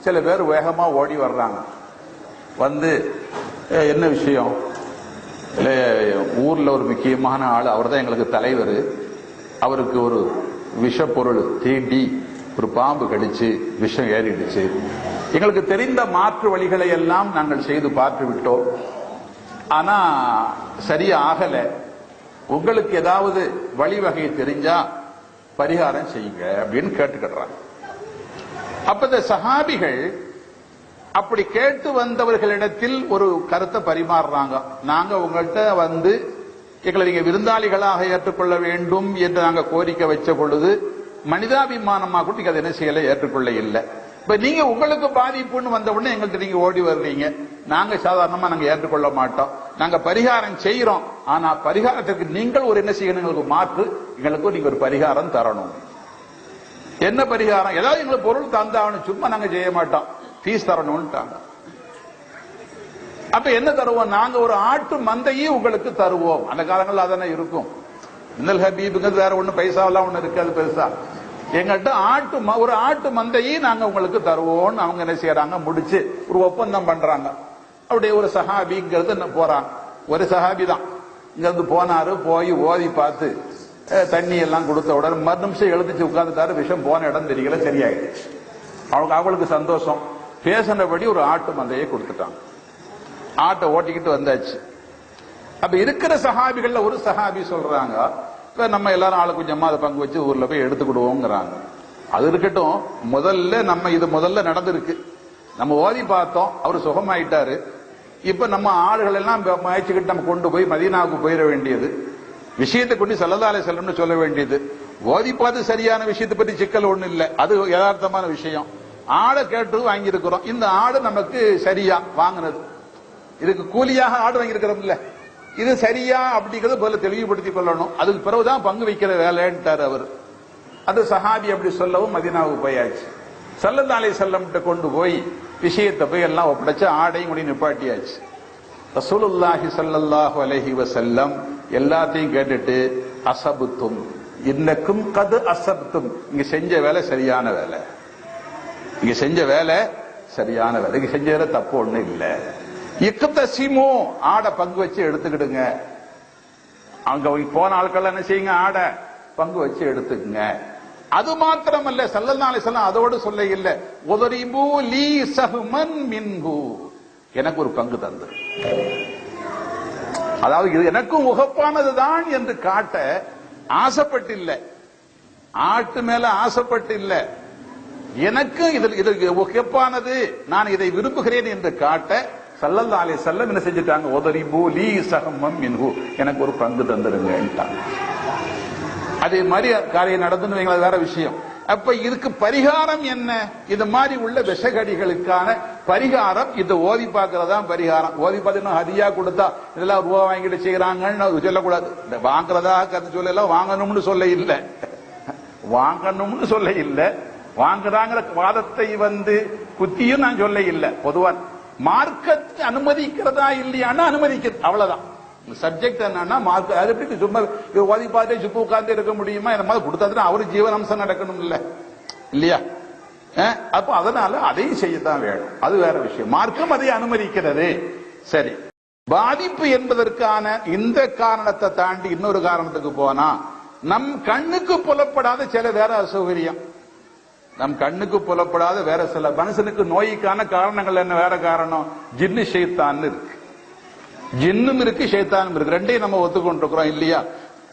A: சில பேர் வேகமா ஓடி வர்றாங்க. வந்து என்ன விஷயம், ஊர்ல ஒரு முக்கியமான ஆள், அவர் தான் எங்களுக்கு தலைவர், அவருக்கு ஒரு விஷ பொருள் தீண்டி ஒரு பாம்பு கடிச்சு விஷம் ஏறிடுச்சு, எங்களுக்கு தெரிந்த மாற்று வழிகளை எல்லாம் நாங்கள் செய்து பார்த்து விட்டோம், ஆனா சரியா ஆகல, உங்களுக்கு ஏதாவது வழிவகை தெரிஞ்சா பரிகாரம் செய்யுங்க அப்படின்னு கேட்டுக்கிறாங்க. அப்ப இந்த சஹாபிகள் அப்படி கேட்டு வந்தவர்களிடத்தில் ஒரு கருத்தை பரிமாறுறாங்க. நாங்க உங்கள்கிட்ட வந்து எங்களை நீங்க விருந்தாளிகளாக ஏற்றுக்கொள்ள வேண்டும் என்று நாங்க கோரிக்கை வச்ச பொழுது மனிதாபிமானமா கூட நீங்க அதை என்ன செய்யல, ஏற்றுக்கொள்ள இல்லை. இப்ப நீங்க உங்களுக்கு பாதிப்புன்னு வந்த உடனே எங்கள்கிட்ட நீங்க ஓடி வர்றீங்க, நாங்க சாதாரணமா நாங்க ஏற்றுக்கொள்ள மாட்டோம், நாங்க பரிகாரம் செய்யறோம், ஆனா பரிகாரத்திற்கு நீங்கள் ஒரு என்ன செய்யணும், எங்களுக்கு மாற்று, எங்களுக்கு நீங்க ஒரு பரிகாரம் தரணும். என்ன பரிகாரம்? ஏதாவது எங்களுக்கு பொருள் தந்தாவணும், சும்மா நாங்க செய்ய மாட்டோம், ஃபீஸ் தரணும்ட்டாங்க. அப்ப என்ன தருவோம்? நாங்க ஒரு ஆட்டு மந்தையே உங்களுக்கு தருவோம். அந்த காலங்களில் அதானே இருக்கும். மின்னல் ஹபீபுங்கிறது வேற ஒண்ணு பைசாவெல்லாம் ஒண்ணு இருக்காது பெருசா. எங்கள்கிட்ட ஒரு ஆட்டு மந்தையே நாங்க உங்களுக்கு தருவோம்னு அவங்க என்ன செய்யறாங்க, முடிச்சு ஒரு ஒப்பந்தம் பண்றாங்க. அப்படியே ஒரு சஹாபிங்கிறது போறாங்க, ஒரு சஹாபி தான் இங்க இருந்து போனாரு, போய் ஓதி பார்த்து தண்ணி எல்லாம் கொடுத்த உடனே மறு நிமிஷம் எழுதிச்சு உட்கார்ந்துட்டாரு, விஷம் போன இடம் தெரியல, சரியாயிடுச்சு. அவளுக்கு சந்தோஷம். பேசினபடி ஒரு ஆட்டு மந்தையை கொடுத்துட்டாங்க, ஆட்டை ஓட்டிக்கிட்டு வந்தாச்சு. அப்ப இருக்கிற சஹாபிகள்ல ஒரு சஹாபி சொல்றாங்க, இப்ப நம்ம எல்லாரும் ஆளு கொஞ்சமா அதை பங்கு வச்சு ஊர்ல போய் எடுத்துக்கிடுவோங்கிறாங்க. அது இருக்கட்டும், முதல்ல நடந்திருக்கு, நம்ம ஓதி பார்த்தோம், அவரு சுகமாயிட்டாரு, இப்ப நம்ம ஆளுகள் எல்லாம் முயற்சிக்கிட்டு நம்ம கொண்டு போய் மதீனாவுக்கு போயிட வேண்டியது, விஷயத்தை கொண்டு ஸல்லல்லாஹு அலைஹி வஸல்லம் சொல்ல வேண்டியது. ஓதி பார்த்து சரியான விஷயத்தை பத்தி சிக்கல் ஒண்ணு இல்லை, அது யதார்த்தமான விஷயம். ஆடை கேட்டு வாங்கி இருக்கிறோம், இந்த ஆடு நமக்கு சரியா வாங்கினது, இதுக்கு கூலியாக ஆடு வாங்கியிருக்கிறோம் இல்ல, இது சரியா அப்படிங்கறது போல தெளிவுபடுத்திக் கொள்ளணும், அதுக்கு பிறகுதான் பங்கு வைக்கிற வேலைன்ட்டார் அவர். அது சஹாபி அப்படி சொல்லவும் மதீனாவுக்கு போயாச்சு. ஸல்லல்லாஹு அலைஹி வஸல்லம் கொண்டு போய் விஷயத்தை போய் எல்லாம் ஒப்படைச்சு ஆடையும் முடி நிப்பாட்டியாச்சு. ரசூலுல்லாஹி ஸல்லல்லாஹு அலைஹி வஸல்லம் எல்லாத்தையும் கேட்டுட்டு, அஸப்தும் இன்னக்கும் கத் அஸப்தும், இங்க செஞ்ச வேலை சரியான வேலை, இங்க செஞ்ச வேலை சரியான வேலை, இங்க செஞ்ச தப்பு ஒண்ணு இல்ல, இக்தஸிமு ஆடை பங்கு வச்சு எடுத்துக்கிடுங்க, அங்க போன ஆட்கள் என்ன செய்யுங்க, ஆடை பங்கு வச்சு எடுத்துக்குங்க. அது மாத்திரமல்ல, ஸல்லல்லாஹு அலைஹி வஸல்லம் அதோடு சொல்ல இல்ல, உதரிபு லீ ஸஹ்மன் மின்ஹு, எனக்கு ஒரு பங்கு தந்து, அதாவது இது எனக்கும் உகப்பானதுதான் என்று காட்ட ஆசைப்பட்டில்ல, ஆட்டு மேல ஆசைப்பட்டில்ல, எனக்கு இது உகப்பானது, நான் இதை விரும்புகிறேன் என்று காட்ட ஸல்லல்லாஹு அலைஹி வஸல்லம் என்ன செஞ்சுட்டாங்க, உதரிபு லீ ஸஹ்மன் மின்ஹு, எனக்கு ஒரு பங்கு தந்துருங்கன்ட்டாங்க. அதே மாதிரி காரியம் நடந்துன்னு வைங்களா, வேற விஷயம். அப்ப இதுக்கு பரிகாரம் என்ன? இது மாதிரி உள்ள விஷகடிகளுக்கான பரிகாரம் இந்த ஓதி பார்க்கறதா பரிகாரம். ஓதி பார்த்து ஹதியா கொடுத்தா இதெல்லாம் ரூபா வாங்கிட்டு செய்யறாங்கன்னு சொல்லக்கூடாது. இந்த வாங்குறதா கருத்து சொல்ல, வாங்கணும்னு சொல்ல இல்லை, வாங்கணும்னு சொல்ல இல்லை, வாங்குறாங்கிற வாதத்தை குத்தியும் நான் சொல்ல இல்லை. பொதுவா மார்க்கத்தை அனுமதிக்கிறதா இல்லையான்னு அனுமதிக்கிறது, அவ்வளவுதான். சப்ஜெக்ட் என்னன்னா மார்க். அது எப்படி சும்மா ஓதி பார்த்து சுப்பு உட்கார்ந்து இருக்க முடியுமா? இந்த மாதிரி கொடுத்தா அவரு ஜீவனாம்சம் நடக்கணும் இல்லையா? அப்ப அதனால அதையும் செய்யத்தான் வேணும், அது வேற விஷயம். மார்க்கம் அதை அனுமதிக்கிறது. சரி, பாதிப்பு என்பதற்கான இந்த காரணத்தை தாண்டி இன்னொரு காரணத்துக்கு போனா, நம் கண்ணுக்கு புலப்படாத சில வேற அசௌகரியம், நம் கண்ணுக்கு புலப்படாத வேற சில மனுஷனுக்கு நோய்க்கான காரணங்கள் என்ன? வேற காரணம் ஜின்னு ஷைத்தான் இருக்கு. ஜின்னும் இருக்கு, ஷைத்தானும் இருக்கு. ரெண்டையும் நம்ம ஒத்துக்கொண்டிருக்கிறோம் இல்லையா?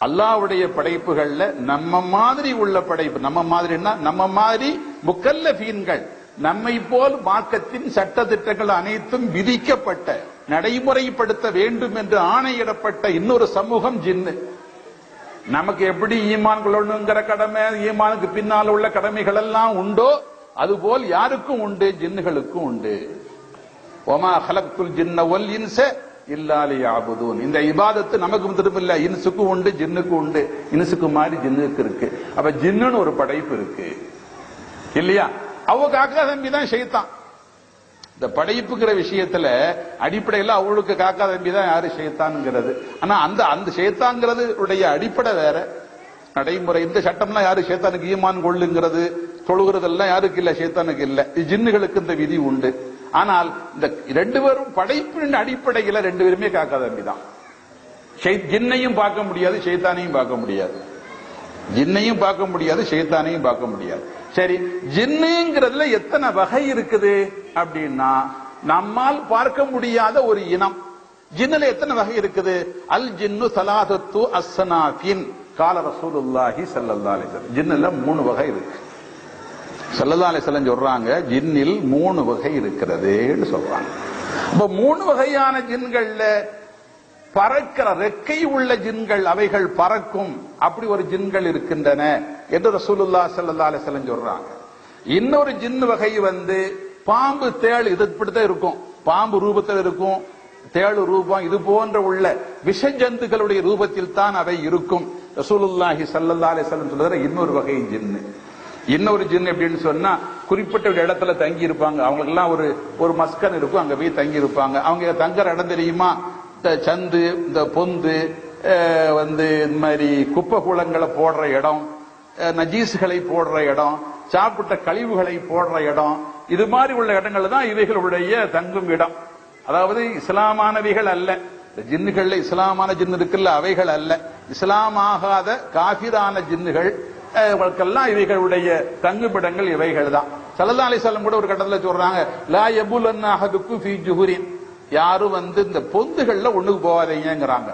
A: அல்லாஹ்வுடைய படைப்புகள்ல நம்ம மாதிரி உள்ள படைப்பு, நம்ம மாதிரின்னா நம்ம மாதிரி முக்கல்லஃபீன்கள், நம்மை போல் மார்க்கத்தின் சட்ட திட்டங்கள் அனைத்தும் விதிக்கப்பட்ட, நடைமுறைப்படுத்த வேண்டும் என்று ஆணையிடப்பட்ட இன்னொரு சமூகம் ஜின்னு. நமக்கு எப்படி ஈமான் கொள்ளணுங்கிற கடமை, ஈமானுக்கு பின்னால் உள்ள கடமைகள் எல்லாம் உண்டோ, அதுபோல் யாருக்கும் உண்டு, ஜின்னுகளுக்கும் உண்டு. வமா ஹலக்துல் ஜின்ன வல் இன்ஸ இல்லா லியஅபுதூன். இந்த இபாதத்து நமக்கு திரும்ப இல்ல, இன்சுக்கு உண்டு, ஜின்னுக்கு உண்டு. இன்சுக்கு மாதிரி ஜின்னுக்கு இருக்கு. அப்ப ஜின்னுன்னு ஒரு படைப்பு இருக்கு இல்லையா? அவங்க காக்கா தம்பி தான் ஷைத்தான். இந்த படைப்புங்கிற விஷயத்துல அடிப்படையில் அவளுக்கு காக்கா தம்பி தான் யாரு ஷைத்தான்ங்கிறது. ஆனா அந்த ஷைத்தான்ங்கிறது உடைய அடிப்படை வேற, நடைமுறை. இந்த சட்டம்லாம் யாரு ஷைத்தானுக்கு ஈமான் கொள்ளுங்கிறது, தொழுகிறதெல்லாம் யாருக்கு இல்ல, ஷைத்தானுக்கு இல்ல. ஜின்னுகளுக்கு இந்த விதி உண்டு. ஆனால் இந்த ரெண்டு பேரும் படைப்பின் அடிப்படையில் ரெண்டு பேருமே காக்கா தம்பி தான். ஜின்னையும் பார்க்க முடியாது, ஷைத்தானையும் பார்க்க முடியாது. ஜின்னையும் பார்க்க முடியாது, ஷைத்தானையும் பார்க்க முடியாது. சரி, ஜின்னுங்கிறதுல எத்தனை வகை இருக்குது அப்படின்னா, நம்மால் பார்க்க முடியாத ஒரு இனம். ஜின்னுல எத்தனை வகை இருக்குது? அல் ஜின்னு ஸலாஸத்து அஸ்ஸனாஃபின் கால ரசூலுல்லாஹி ஸல்லல்லாஹு அலைஹி வஸல்லம். ஜின்னுல 3 வகை இருக்கு. ஸல்லல்லாஹு அலைஹி வஸல்லம் சொல்றாங்க, ஜின்னில் 3 வகை இருக்கிறதுன்னு சொல்றாங்க. அப்ப 3 வகையான ஜின்கள்ல பறக்கிற ரெக்கை உள்ள ஜின்கள், அவைகள் பறக்கும், அப்படி ஒரு ஜின்கள் இருக்கின்றன என்று ரசூலுல்லாஹி ஸல்லல்லாஹு அலைஹி வஸல்லம் சொல்றாங்க. இன்னொரு ஜின் வகை பாம்பு, தேள், இது இப்படித்தான் இருக்கும். பாம்பு ரூபத்தில் இருக்கும், தேள் ரூபம், இது போன்ற உள்ள விஷ ஜந்துக்களுடைய ரூபத்தில் தான் அவை இருக்கும். ரசூலுல்லாஹி ஸல்லல்லாஹு அலைஹி வஸல்லம் சொல்ற இன்னொரு வகை ஜின்னு. இன்னொரு ஜின் எப்படின்னு சொன்னா, குறிப்பிட்ட ஒரு இடத்துல தங்கி இருப்பாங்க. அவங்களுக்கு எல்லாம் ஒரு மஸ்கன் இருக்கும், அங்க போய் தங்கி இருப்பாங்க. அவங்க தங்குற இடம் தெரியுமா? சந்து, இந்த பொந்து, இந்த மாதிரி குப்பை கூலங்களை போடுற இடம், நஜீஸ்களை போடுற இடம், சாப்பிட்ட கழிவுகளை போடுற இடம், இது மாதிரி உள்ள இடங்கள் தான் இவைகளுடைய தங்கும் இடம். அதாவது இஸ்லாமானவைகள் அல்ல. ஜின்னுகள்ல இஸ்லாமான ஜின்னு இருக்குல்ல, அவைகள் அல்ல. இஸ்லாம் ஆகாத காஃபிரான ஜின்னுகள் எல்லாம் இவைகளுடைய தங்குமிடங்கள் இவைகள் தான். ஸல்லல்லாஹு அலைஹி வஸல்லம் கூட ஒரு கட்டத்தில் சொல்றாங்க, லா யபுலன்ன அஹதுக்கும் ஃபீ ஜுஹுரின், யாரும் இந்த பொந்துகள்ல ஒண்ணுக்கு போகாதீங்கிறாங்க.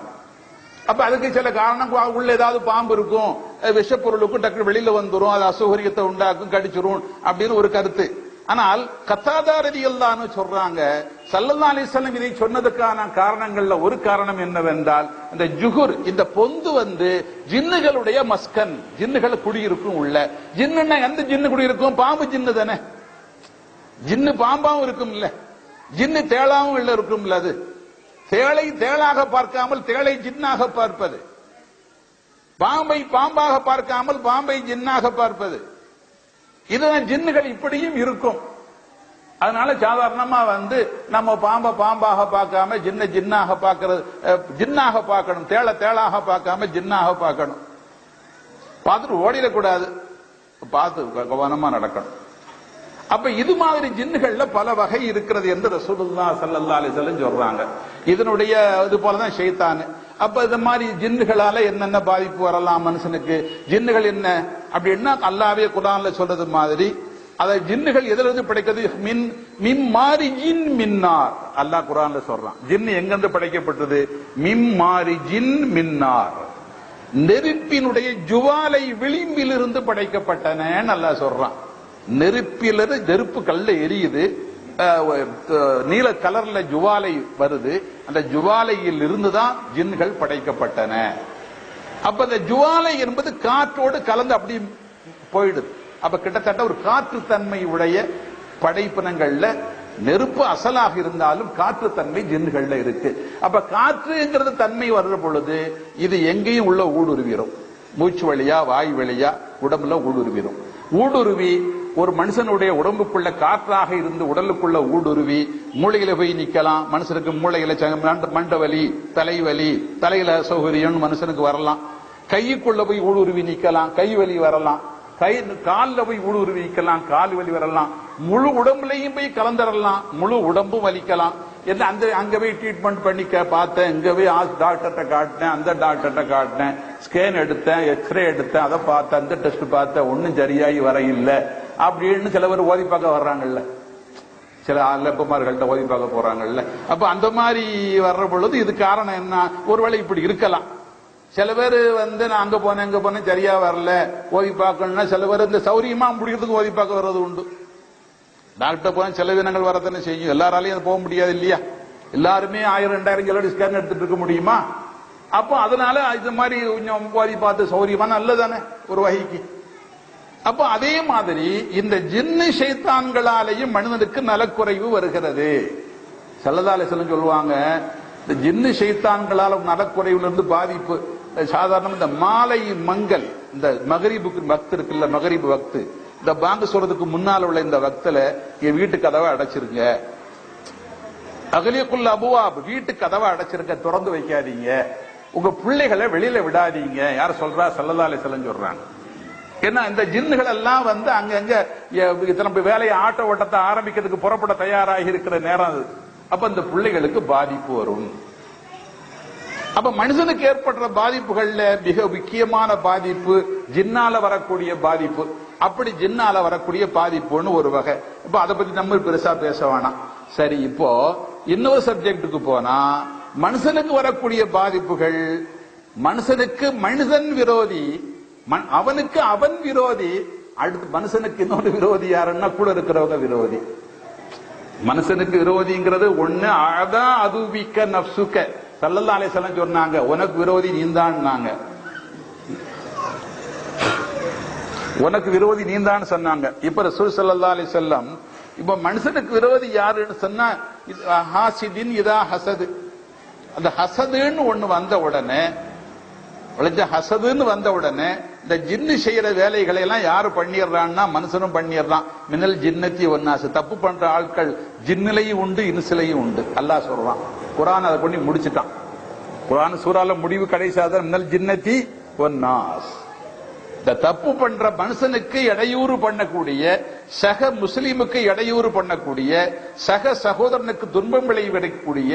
A: அப்ப அதுக்கு சில காரணம், உள்ள ஏதாவது பாம்பு இருக்கும், விஷப்பொருளுக்கும் டக்கு வெளியில வந்துரும், அது அசௌகரியத்தை உண்டாக்கும், கடிச்சிரும் அப்படின்னு ஒரு கருத்து. ஆனால் கத்தாதா ரலியல்லாஹு அன்ஹு சொல்றாங்க, ஸல்லல்லாஹு அலைஹி வஸல்லம் இதை சொன்னதுக்கான காரணங்கள்ல ஒரு காரணம் என்னவென்றால், இந்த ஜுஹுர், இந்த பொந்து ஜின்னுகளுடைய மஸ்கன், ஜின்னுகள் குடியிருக்கும் உள்ள. ஜின்னுன்னா எந்த ஜின்னு குடியிருக்கும்? பாம்பு ஜின்னு தானே. ஜின்னு பாம்பாவும் இருக்கும் இல்ல, ஜின்னு தேளாவும் இல்ல இருக்கும் இல்ல. அது தேளை தேளாக பார்க்காமல் தேளை ஜின்னாக பார்ப்பது, பாம்பை பாம்பாக பார்க்காமல் பாம்பை ஜின்னாக பார்ப்பது, இதுதான் ஜின்னுகள் இப்படியும் இருக்கும். அதனால சாதாரணமா நம்ம பாம்பை பாம்பாக பார்க்காம ஜின்ன ஜின்னாக பார்க்கிறது, ஜின்னாக பார்க்கணும். தேளை தேளாக பார்க்காம ஜின்னாக பார்க்கணும். பார்த்துட்டு ஓடிடக்கூடாது, பார்த்து கவனமா நடக்கணும். அப்ப இது மாதிரி ஜின்னுகள்ல பல வகை இருக்கிறது என்று ரசூலுல்லாஹி ஸல்லல்லாஹு அலைஹி வஸல்லம் சொல்றாங்க. இதனுடைய இது போலதான் ஷைத்தான். அப்ப இந்த மாதிரி ஜின்னுகளால என்னென்ன பாதிப்பு வரலாம் மனுஷனுக்கு? ஜின்னுகள் என்ன அப்படின்னா, அல்லாஹ்வே குர்ஆன்ல சொல்றது மாதிரி, அதை ஜின்னுகள் எதிலிருந்து படைக்கிறது? மின் மாரிஜின் மின்னார். அல்லாஹ் குர்ஆன்ல சொல்றான், ஜின்னு எங்கிருந்து படைக்கப்பட்டது? மின் மாரிஜின் மின்னார், நெருப்பினுடைய ஜுவாலை விளிம்பிலிருந்து படைக்கப்பட்டன அல்லாஹ் சொல்றான். நெருப்பு கல்ல எரியுது, நீல கலர்ல ஜுவாலை வருது, அந்த ஜுவாலையில் இருந்துதான் ஜின்கள் படைக்கப்பட்டன. அப்ப இந்த ஜுவாலை என்பது காற்றோடு கலந்து அப்படி போயிடுது. அப்ப கிட்டத்தட்ட ஒரு காற்று தன்மை உடைய படைப்பினங்கள்ல நெருப்பு அசலாக இருந்தாலும் காற்று தன்மை ஜின்கள்ல இருக்கு. அப்ப காற்றுங்கிறது தன்மை வர்ற பொழுது இது எங்கேயும் உள்ள ஊடுருவிடும். மூச்சு வழியா, வாய் வழியா, உடம்புல ஊடுருவிடும். ஊடுருவி ஒரு மனுஷனுடைய உடம்புக்குள்ள காற்றாக இருந்து உடலுக்குள்ள ஊடுருவி மூளையில போய் நிக்கலாம். மனுஷனுக்கு மூளையில மண்டவலி, தலைவலி, தலையில சௌகரியம் மனுஷனுக்கு வரலாம். கைக்குள்ள போய் ஊடுருவி நிக்கலாம், கை வலி வரலாம். காலில் போய் ஊடுருவி நிக்கலாம், கால் வலி வரலாம். முழு உடம்புலையும் போய் கலந்துடலாம், முழு உடம்பும் வலிக்கலாம். என்ன அங்க போய் ட்ரீட்மெண்ட் பண்ணிக்க பார்த்தேன், இங்க போய் டாக்டர்கிட்ட காட்டினேன், அந்த டாக்டர்கிட்ட காட்டினேன், ஸ்கேன் எடுத்தேன், எக்ஸ்ரே எடுத்தேன், அதை பார்த்தேன், அந்த டெஸ்ட் பார்த்தேன், ஒன்னும் சரியாகி வர இல்லை அப்படின்னு சில பேர் ஓதி பார்க்க வர்றாங்கல்ல, சில அல்லப்பமார்கள்ட்ட ஓதி பார்க்க போறாங்கல்ல. அப்ப அந்த மாதிரி வர்ற பொழுது இது காரணம் என்ன? ஒருவேளை இப்படி இருக்கலாம். சில பேர் நான் அங்க போனேன் இங்க போனேன் சரியா வரல ஓதி பார்க்கணும்னா, சில பேர் இந்த சௌரியமா முடிக்கிறதுக்கு ஓதி பார்க்க வர்றது உண்டு. டாக்டர் போன சில தினங்கள் வரத்தானே செய்யும், எல்லாராலையும் அது போக முடியாது இல்லையா? எல்லாருமே 1000-2000 கிலோ ஸ்கேன் எடுத்துட்டு இருக்க முடியுமா? அப்போ அதனால இது மாதிரி கொஞ்சம் ஓதி பார்த்து சௌரியமா நல்லதானே ஒரு வகைக்கு. அப்போ அதே மாதிரி இந்த ஜின்னு ஷைத்தான்களாலேயும் மனிதனுக்கு நலக்குறைவு வருகிறது. ஸல்லல்லாஹு அலைஹி வஸல்லம் சொல்லுவாங்க, இந்த ஜின்னு ஷைத்தான்களால் நலக்குறைவுல இருந்து பாதிப்பு. சாதாரண இந்த மாலை மங்கல், இந்த மகரிபுக்கு வக்து இருக்குல்ல, மகரிபு வக்து, இந்த பாங்கு சொல்றதுக்கு முன்னால் உள்ள இந்த வக்துல என் வீட்டு கதவை அடைச்சிருங்க, அகலியக்குள்ள அபுவாப், வீட்டு கதவை அடைச்சிருங்க, திறந்து வைக்காதீங்க, உங்க பிள்ளைகளை வெளியில விடாதீங்க. யார் சொல்றா? ஸல்லல்லாஹு அலைஹி வஸல்லம் சொல்றாங்க. ஏன்னா இந்த ஜின்னுகள் எல்லாம் அங்கங்க நம்ம வேலையை ஆட்ட ஓட்டத்தை ஆரம்பிக்கிறதுக்கு புறப்பட தயாராகி இருக்கிற நேரம் அது. அப்ப இந்த பிள்ளைகளுக்கு பாதிப்பு வரும். அப்ப மனுஷனுக்கு ஏற்படுற பாதிப்புகள்ல மிக முக்கியமான பாதிப்பு ஜின்னால வரக்கூடிய பாதிப்பு. அப்படி ஜின்னால வரக்கூடிய பாதிப்புன்னு ஒரு வகை. இப்ப அதை பத்தி நம்ம பெருசா பேச வேணாம். சரி, இப்போ இன்னொரு சப்ஜெக்டுக்கு போனா, மனுஷனுக்கு வரக்கூடிய பாதிப்புகள், மனுஷனுக்கு மனிதன் விரோதி, அவனுக்கு அவன் விரோதி, அடுத்து மனுஷனுக்கு இன்னொரு விரோதி யாருன்னா கூட இருக்கிறவங்க விரோதி. மனுஷனுக்கு விரோதிங்கிறது ஒண்ணு, அழகா அதுவிக்க நப்சுக்க. ஸல்லல்லாஹு அலைஹி வஸல்லம் சொன்னாங்க, உனக்கு விரோதி நீந்தான்னாங்க, உனக்கு விரோதி நீந்தான்னு சொன்னாங்க. இப்ப ரசூல் ஸல்லல்லாஹு அலைஹி வஸல்லம் இப்ப மனுஷனுக்கு விரோதி யாருன்னு சொன்னா, ஹாசிதின் இதா ஹசது. அந்த ஹசதுன்னு ஒண்ணு வந்த உடனே, ஹசதுன்னு வந்த உடனே இந்த ஜின்னு செய்யற வேலைகளை எல்லாம் யாரு பண்ணிடுறான்னா மனுஷனும் பண்ணிடுறான். மினல் ஜின்னத்தி ஒன்னாசு, தப்பு பண்ற ஆட்கள் ஜின்னிலையும் உண்டு இன்சிலையும் உண்டு. அல்லாஹ் சொல்றான், குர்ஆன் அதை பண்ணி முடிச்சுட்டான். குர்ஆன் சூரால முடிவு கடைசியாக மினல் ஜின்னத்தி ஒன்னாஸ். இந்த தப்பு பண்ற மனுஷனுக்கு இடையூறு பண்ணக்கூடிய, சக முஸ்லிமுக்கு இடையூறு பண்ணக்கூடிய, சக சகோதரனுக்கு துன்பம் விளைவிக்கக்கூடிய,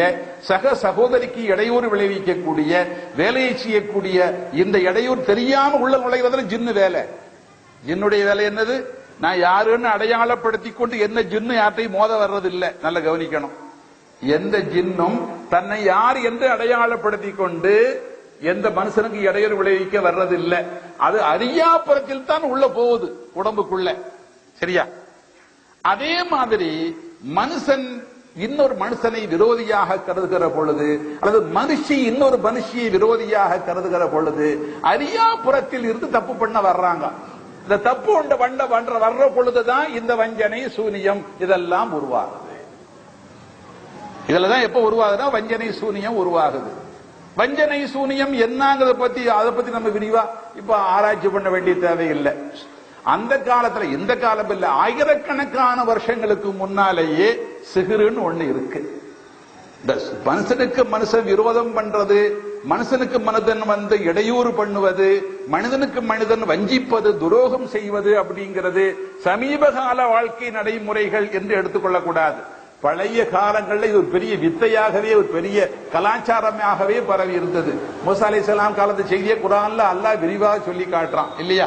A: சக சகோதரிக்கு இடையூறு விளைவிக்கக்கூடிய வேலையை செய்யக்கூடிய இந்த இடையூறு தெரியாம உள்ள நுழைவதில் ஜின்னு வேலை. ஜின்னுடைய வேலை என்னது? நான் யாருன்னு அடையாளப்படுத்தி கொண்டு என்ன ஜின்னு யார்ட்டையும் மோத வர்றதில்லை. நல்ல கவனிக்கணும். எந்த ஜின்னும் தன்னை யார் என்று அடையாளப்படுத்தி கொண்டு எந்த மனுஷனுக்கு இடையூறு விளைவிக்க வர்றதில்லை. அது அறியாப்புறத்தில் தான் உள்ள போகுது உடம்புக்குள்ள. சரியா? அதே மாதிரி மனுஷன் இன்னொரு மனுஷனை விரோதியாக கருதுகிற பொழுது, அல்லது மனுஷி இன்னொரு மனுஷியை விரோதியாக கருதுகிற பொழுது, அறியாப்புறத்தில் இருந்து தப்பு பண்ண வர்றாங்க. இந்த தப்பு வர்ற பொழுதுதான் இந்த வஞ்சனை, சூனியம் இதெல்லாம் உருவாகுது. இதுலதான் எப்ப உருவாகுதுன்னா வஞ்சனை சூனியம் உருவாகுது. வஞ்சனை சூனியம் என்னங்கிறத பத்தி அதை பத்தி நம்ம விரிவா இப்ப ஆராய்ச்சி பண்ண வேண்டிய தேவையில்லை. அந்த காலத்துல, இந்த காலம் இல்ல, ஆயிரக்கணக்கான வருஷங்களுக்கு முன்னாலேயே சிஹ்ருன்னு ஒண்ணு இருக்கு. இந்த மனுஷனுக்கு மனுஷன் விரோதம் பண்றது, மனுஷனுக்கு மனிதன் இடையூறு பண்ணுவது, மனிதனுக்கு மனிதன் வஞ்சிப்பது, துரோகம் செய்வது அப்படிங்கிறது சமீபகால வாழ்க்கை நடைமுறைகள் என்று எடுத்துக்கொள்ளக்கூடாது. பழைய காலங்களில் இது ஒரு பெரிய வித்தையாகவே, ஒரு பெரிய கலாச்சாரமாகவே பரவி இருந்தது. மூசா அலைஹிஸ்ஸலாம் காலத்து செய்தியை குர்ஆன்ல அல்லாஹ் விரிவாக சொல்லி காட்டுறான் இல்லையா?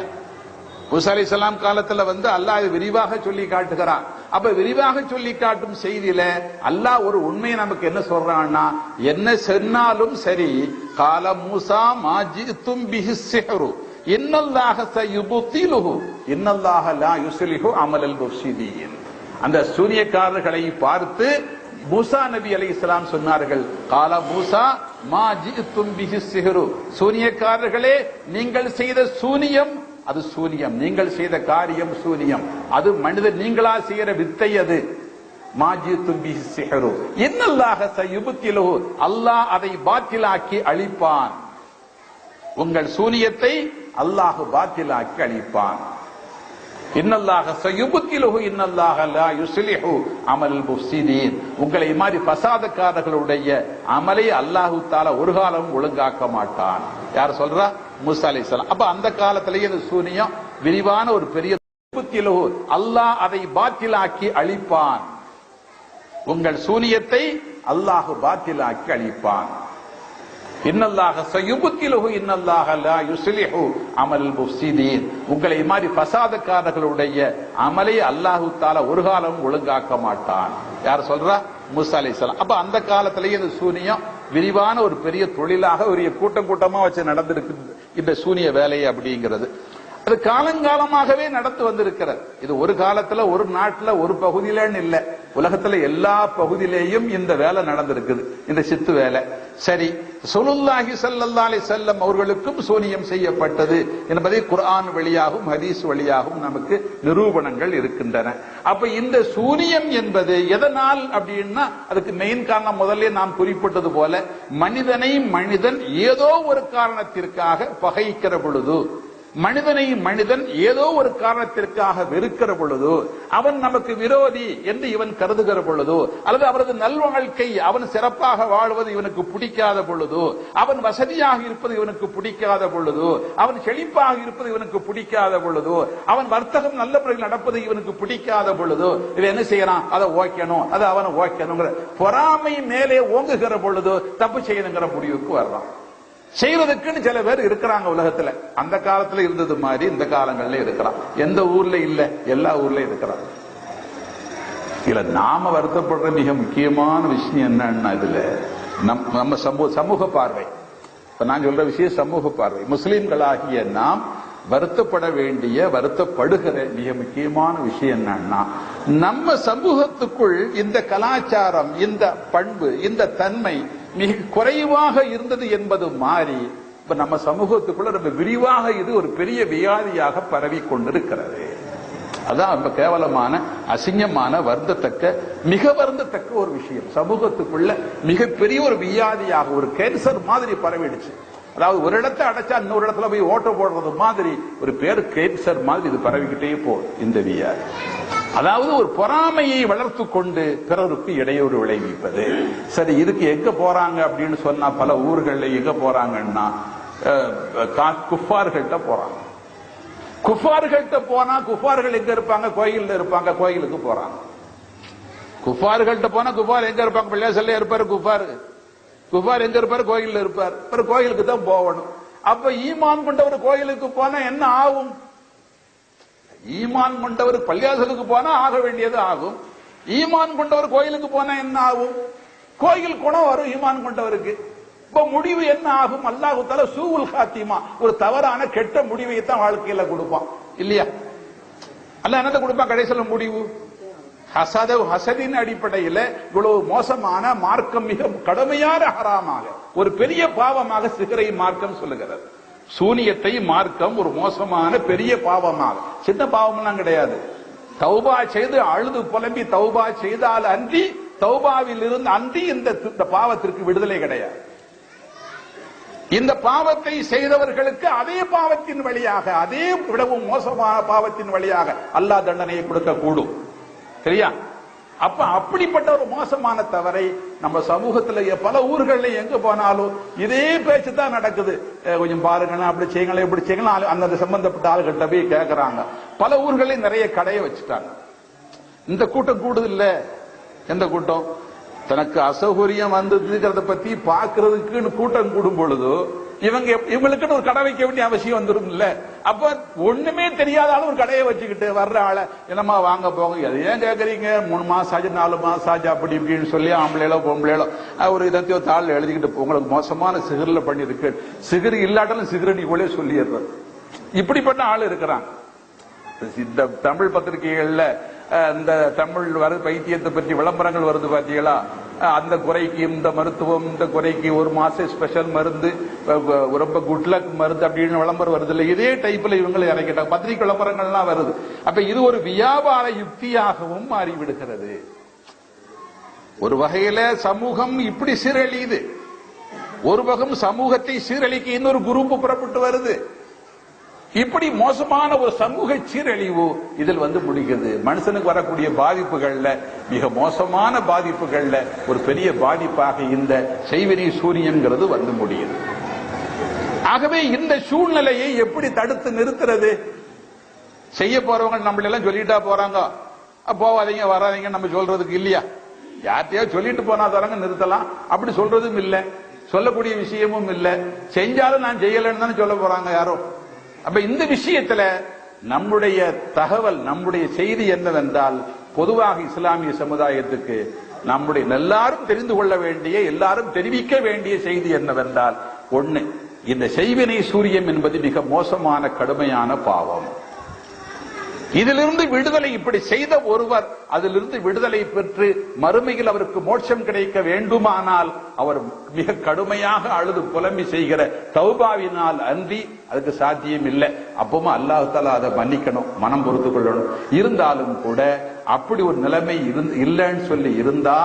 A: மூசா அலைஹிஸ்ஸலாம் காலத்துல அல்லாஹ் விரிவாக சொல்லி காட்டுகிறான். அப்ப விரிவாக சொல்லி காட்டும் செய்தியில அல்லாஹ் ஒரு உண்மையை நமக்கு என்ன சொல்றான்னா, என்ன சொன்னாலும் சரி, கால மூசா மாஜித்தும் பிஹி ஸிஹ்ரு இன்னல்லாஹ ஸயுப்திலுஹு இன்னல்லாஹ லா யுஸ்லிஹு அமலல் முஃஸிதீன். அந்த சூனியக்காரர்களை பார்த்து மூசா நபி அலைஹிஸ்ஸலாம் சொன்னார்கள், கால மூசா மா ஜிதும் பிஹி ஸிஹ்ரு, சூனியக்காரர்களே நீங்கள் செய்த சூனியம் அது சூனியம், நீங்கள் செய்த காரியம் சூனியம், அது மனிதர் நீங்களா செய்யற வித்தை, அது மா ஜிதும் பிஹி ஸிஹ்ரு இன்னல்லாஹ ஸயுப்திலுஹு, அல்லாஹ் அதை பாத்திலாக்கி அழிப்பான். உங்கள் சூனியத்தை அல்லாஹ் பாத்திலாக்கி அழிப்பான். இன்னல்லாஹ சயுபத்திலுஹு இன்னல்லாஹ லா யுஸ்லிஹு அமல் முஃப்ஸிதீன். உங்களை மாதிரி ஃபசாதக்காரர்களுடைய அமலை அல்லாஹு தஆலா ஒரு காலம் ஒழுங்காக்க மாட்டான். யார் சொல்றா? மூசா அலைஹிஸ்ஸலாம். அப்ப அந்த காலத்திலேயே இந்த சூனியம் விரிவான ஒரு பெரிய அல்லாஹ் அதை பாத்திலாக்கி அழிப்பான். உங்கள் சூனியத்தை அல்லாஹ் பாத்திலாக்கி அழிப்பான். இன்னல்லாஹ சயுபத்திலுஹு இன்னல்லாஹ லா யுஸ்லிஹு அமல் முஃப்ஸிதீன். உங்களை மாதிரி ஃபசாதக்காரர்களுடைய அமலை அல்லாஹு தஆலா ஒரு காலம் ஒழுங்காக்க மாட்டான். யார் சொல்றா? மூசா அலைஹிஸ்ஸலாம். அப்ப அந்த காலத்திலேயே இந்த சூனியம் விரிவான ஒரு பெரிய தொழிலாக ஒரு கூட்டம் கூட்டமா வச்சு நடந்திருக்கு இந்த சூனிய வேலை அப்படிங்கிறது. அது காலங்காலமாகவே நடந்து வந்திருக்கிறது. இது ஒரு காலத்துல ஒரு நாட்டுல ஒரு பகுதியிலன்னு இல்ல, உலகத்துல எல்லா பகுதியிலேயும் இந்த வேலை நடந்திருக்குது, இந்த சித்து வேலை. சரி, ரசூலுல்லாஹி ஸல்லல்லாஹு அலைஹி வஸல்லம் அவர்களுக்கும் சூனியம் செய்யப்பட்டது என்பதை குர்ஆன் வழியாகவும் ஹதீஸ் வழியாகவும் நமக்கு நிரூபணங்கள் இருக்கின்றன. அப்ப இந்த சூனியம் என்பது எதனால் அப்படின்னா, அதுக்கு மெயின் காரணம் முதல்ல நாம் குறிப்பிட்டது போல, மனிதனை மனிதன் ஏதோ ஒரு காரணத்திற்காக பகைக்கிற பொழுது, மனிதனை மனிதன் ஏதோ ஒரு காரணத்திற்காக வெறுக்கிற பொழுது, அவன் நமக்கு விரோதி என்று இவன் கருதுகிற பொழுது, அல்லது அவரது நல்வாழ்க்கை அவன் சிறப்பாக வாழ்வது இவனுக்கு பிடிக்காத பொழுது, அவன் வசதியாக இருப்பது இவனுக்கு பிடிக்காத பொழுது, அவன் செழிப்பாக இருப்பது இவனுக்கு பிடிக்காத பொழுது, அவன் வர்த்தகம் நல்ல முறையில் நடப்பது இவனுக்கு பிடிக்காத பொழுது, இவன் என்ன செய்யறான்? அதை ஓக்கணும், அதை அவனை ஓக்கணுங்கிற பொறாமை மேலே ஓங்குகிற பொழுது தப்பு செய்யணுங்கிற முடிவுக்கு வர்றான். செய்வதற்குன்னு சில பேர் இருக்கிறாங்க உலகத்துல. அந்த காலத்துல இருந்தது மாதிரி இந்த காலங்கள்ல இருக்கிறான். எந்த ஊர்ல இல்ல, எல்லா ஊர்லயும் இருக்கிறான். இல்ல, நாம வருத்தப்படுற மிக முக்கியமான விஷயம் என்னன்னா, இதுல நம்ம சமூக பார்வை. இப்ப நான் சொல்ற விஷயம் சமூக பார்வை. முஸ்லிம்களாகிய நாம் வருத்தப்பட வேண்டிய, வருத்தப்படுகிற மிக முக்கியமான விஷயம் என்னன்னா, நம்ம சமூகத்துக்குள் இந்த கலாச்சாரம், இந்த பண்பு, இந்த தன்மை மிக குறைவாக இருந்தது என்பது மாறி இப்ப நம்ம சமூகத்துக்குள்ள ரொம்ப விரிவாக இது ஒரு பெரிய வியாதியாக பரவி கொண்டிருக்கிறது. அதான் ரொம்ப கேவலமான, அசிங்கமான, வருந்தத்தக்க, மிக வருந்தத்தக்க ஒரு விஷயம். சமூகத்துக்குள்ள மிகப்பெரிய ஒரு வியாதியாக, ஒரு கேன்சர் மாதிரி பரவிடுச்சு. அதாவது ஒரு இடத்தை அடைச்சா இன்னொரு இடத்துல போய் ஓட்ட போடுறது மாதிரி ஒரு பேர் கேன்சர் மாதிரி இது பரவிக்கிட்டே போகுது இந்த வியாதி. அதாவது ஒரு பொறாமையை வளர்த்து கொண்டு பிறருக்கு இடையூறு விளைவிப்பது. சரி, இதுக்கு எங்க போறாங்க அப்படின்னு சொன்னா, பல ஊர்களில் எங்க போறாங்கன்னா குஃபார்கள்ட்ட போறாங்க. குஃபார்கள்ட்ட போனா, குஃபார்கள் எங்க இருப்பாங்க? கோயில்ல இருப்பாங்க. கோயிலுக்கு போறாங்க. குஃபார்கள்ட்ட போனா, குஃபார் எங்க இருப்பாங்க? பள்ளியாசல்ல இருப்பாரு குஃபார். குஃபார் எங்க இருப்பாரு? கோயில்ல இருப்பார். கோயிலுக்கு தான் போகணும். அப்ப ஈமான் கொண்டவர் கோயிலுக்கு போனா என்ன ஆகும்? ஈமான் கொண்டவர் பள்ளியாசலுக்கு போனா ஆக வேண்டியது ஆகும். ஈமான் கொண்டவர் கோயிலுக்கு போனா என்ன ஆகும்? கோயில் குணம் வரும் ஈமான் கொண்டவருக்கு. இப்ப முடிவு என்ன ஆகும்? அல்லாஹ் தஆலா சூஉல் காத்திமா, ஒரு தவறான கெட்ட முடிவை தான் வாழ்க்கையில கொடுப்பான், இல்லையா? அல்லாஹ் என்னத்தை கொடுப்பான் கடைசியில முடிவு? ஹசதின் அடிப்படையில் இவ்வளவு மோசமான மார்க்கம், மிக கடுமையான ஹராமாக, ஒரு பெரிய பாவமாக சிகரை மார்க்கம் சொல்லுகிறது. சூனியத்தை மார்க்கம் ஒரு மோசமான பெரிய பாவமாக, சின்ன பாவம்லாம் கிடையாது. தௌபா செய்து அழுது புலம்பி தௌபா செய்தால் அன்றி, தௌபாவில் இருந்து அன்றி இந்த பாவத்திற்கு விடுதலை கிடையாது. இந்த பாவத்தை செய்தவர்களுக்கு அதே பாவத்தின் வழியாக, அதே விடவும் மோசமான பாவத்தின் வழியாக அல்லாஹ் தண்டனையை கொடுக்க கூடும். சரியா? அப்ப அப்படிப்பட்ட ஒரு மோசமான தவறை நம்ம சமூகத்துல பல ஊர்களில் எங்க போனாலும் இதே பேச்சு தான் நடக்குது. கொஞ்சம் பாருங்க, அப்படி செய்யுங்களேன், இப்படி செய்யலாம். அந்த சம்பந்தப்பட்ட ஆளுகிட்ட போய் கேட்கறாங்க. பல ஊர்களில் நிறைய கடையை வச்சுட்டாங்க. இந்த கூட்டம் கூடுது இல்ல? எந்த கூட்டம்? தனக்கு அசௌகரியம் வந்ததுங்கிறத பத்தி பாக்குறதுக்குன்னு கூட்டம் கூடும் பொழுது இவங்களுக்குன்னு ஒரு கடை வைக்க வேண்டிய அவசியம் வந்துடும் இல்ல? அப்ப ஒண்ணுமே தெரியாத ஆளு ஒரு கடையை வச்சுக்கிட்டு வர்ற ஆளை என்னமா வாங்க போங்க, அது ஏன் கேக்குறீங்க, 3 மாசம் ஆச்சு 4 மாசம் ஆச்சு அப்படி இப்படின்னு சொல்லி ஆம்பளைகளோ பொம்பளைகளோ ஒரு இதத்தையோ தாள் எழுதிக்கிட்டு உங்களுக்கு மோசமான சிகர்ல பண்ணி இருக்கு, சிகர் இல்லாட்டாலும் சிகரடி கூட சொல்லிடுறது. இப்படிப்பட்ட ஆள் இருக்கிறான். இந்த தமிழ் பத்திரிகைகள்ல இந்த தமிழ் வருது பைத்தியத்தை பற்றி விளம்பரங்கள் வருது பாத்தீங்களா? அந்த குறைக்கு இந்த மருத்துவம், இந்த குறைக்கு 1 மாசம் ஸ்பெஷல் மருந்து, ரொம்ப குட்லக் மருந்து அப்படின்னு விளம்பரம் வருது இல்ல? இதே டைப்ல இவங்களை இறக்கிட்டாங்க. பத்திரிகை விளம்பரங்கள்லாம் வருது. அப்ப இது ஒரு வியாபார யுக்தியாகவும் மாறிவிடுகிறது. ஒரு வகையில சமூகம் இப்படி சீரழியுது. ஒரு வகம் சமூகத்தை சீரழிக்க இன்னொரு குரூப் புறப்பட்டு வருது. இப்படி மோசமான ஒரு சமூக சீரழிவு இதில் முடிகிறது. மனுஷனுக்கு வரக்கூடிய பாதிப்புகள்ல மிக மோசமான பாதிப்புகள்ல ஒரு பெரிய பாதிப்பாக இந்த செய்வினை சூரியன்கிறது முடியுது. ஆகவே இந்த சூழ்நிலையை எப்படி தடுத்து நிறுத்துறது? செய்ய போறவங்க நம்மள எல்லாம் சொல்லிட்டா போறாங்க, போவாதீங்க வராதீங்க நம்ம சொல்றதுக்கு இல்லையா? யார்கிட்டயோ சொல்லிட்டு போனா தரங்க நிறுத்தலாம், அப்படி சொல்றதும் இல்ல, சொல்லக்கூடிய விஷயமும் இல்ல. செஞ்சாலும் நான் செய்யலன்னு தானே சொல்ல போறாங்க யாரோ. அப்ப இந்த விஷயத்துல நம்முடைய தகவல், நம்முடைய செய்தி என்னவென்றால், பொதுவாக இஸ்லாமிய சமுதாயத்துக்கு நம்முடைய எல்லாரும் தெரிந்து கொள்ள வேண்டிய, எல்லாரும் தெரிவிக்க வேண்டிய செய்தி என்னவென்றால், ஒண்ணு, இந்த செய்வினை சூரியம் என்பது மிக மோசமான கடுமையான பாவம். இதிலிருந்து விடுதலை, இப்படி செய்த ஒருவர் அதிலிருந்து விடுதலை பெற்று மறுமையில் அவருக்கு மோட்சம் கிடைக்க வேண்டுமானால் அவர் மிக கடுமையாக அழுது புலம்பி செய்கிற தௌபாவினால் அன்றி அதுக்கு சாத்தியம் இல்லை. அப்பவும் அல்லாஹ் தஆலா அதை மன்னிக்கணும், மனம் பொறுத்துக் கொள்ளணும். இருந்தாலும் கூட அப்படி ஒரு நிலைமை இல்லைன்னு சொல்லி இருந்தா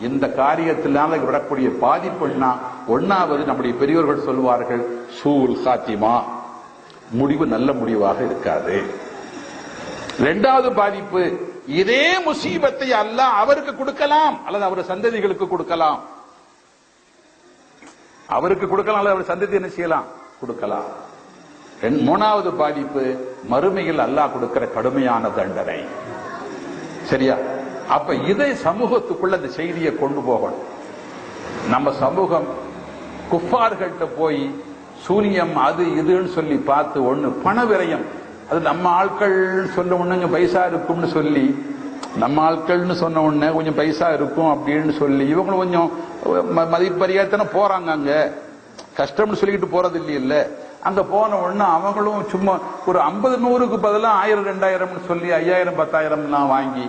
A: இந்த காரியத்தினால விடக்கூடிய பாதிப்புன்னா, ஒன்னாவது நம்முடைய பெரியோர்கள் சொல்வார்கள், சூல் காத்திமா, முடிவு நல்ல முடிவாக இருக்காது. இரண்டாவது பாதிப்பு, இதே முசீபத்தை அல்லாஹ் அவருக்கு கொடுக்கலாம் அல்லது அவர் சந்ததிகளுக்கு கொடுக்கலாம். அவருக்கு கொடுக்கலாம் அல்லது அவர் சந்ததி என்ன செய்யலாம், கொடுக்கலாம். மூணாவது பாதிப்பு, மறுமையில் அல்லாஹ் கொடுக்கிற கடுமையான தண்டனை. சரியா? அப்ப இதை சமூகத்துக்குள்ள இந்த செய்தியை கொண்டு போகணும். நம்ம சமூகம் குஃபார்கள்ட்ட போய் சூனியம் அது இதுன்னு சொல்லி பார்த்து, ஒண்ணு பண விரயம், அது நம்ம ஆட்கள் சொன்ன உடனே பைசா இருக்கும்னு சொல்லி, நம்ம ஆட்கள்னு சொன்ன உடனே கொஞ்சம் பைசா இருக்கும் அப்படின்னு சொல்லி இவங்களும் கொஞ்சம் மதிப்பரியாத்தானே போறாங்க. அங்க கஷ்டம்னு சொல்லிட்டு போறது இல்லையில்ல. அங்க போன உடனே அவங்களும் சும்மா ஒரு 50-100க்கு பதிலா 1000-2000 சொல்லி 5000-10,000 வாங்கி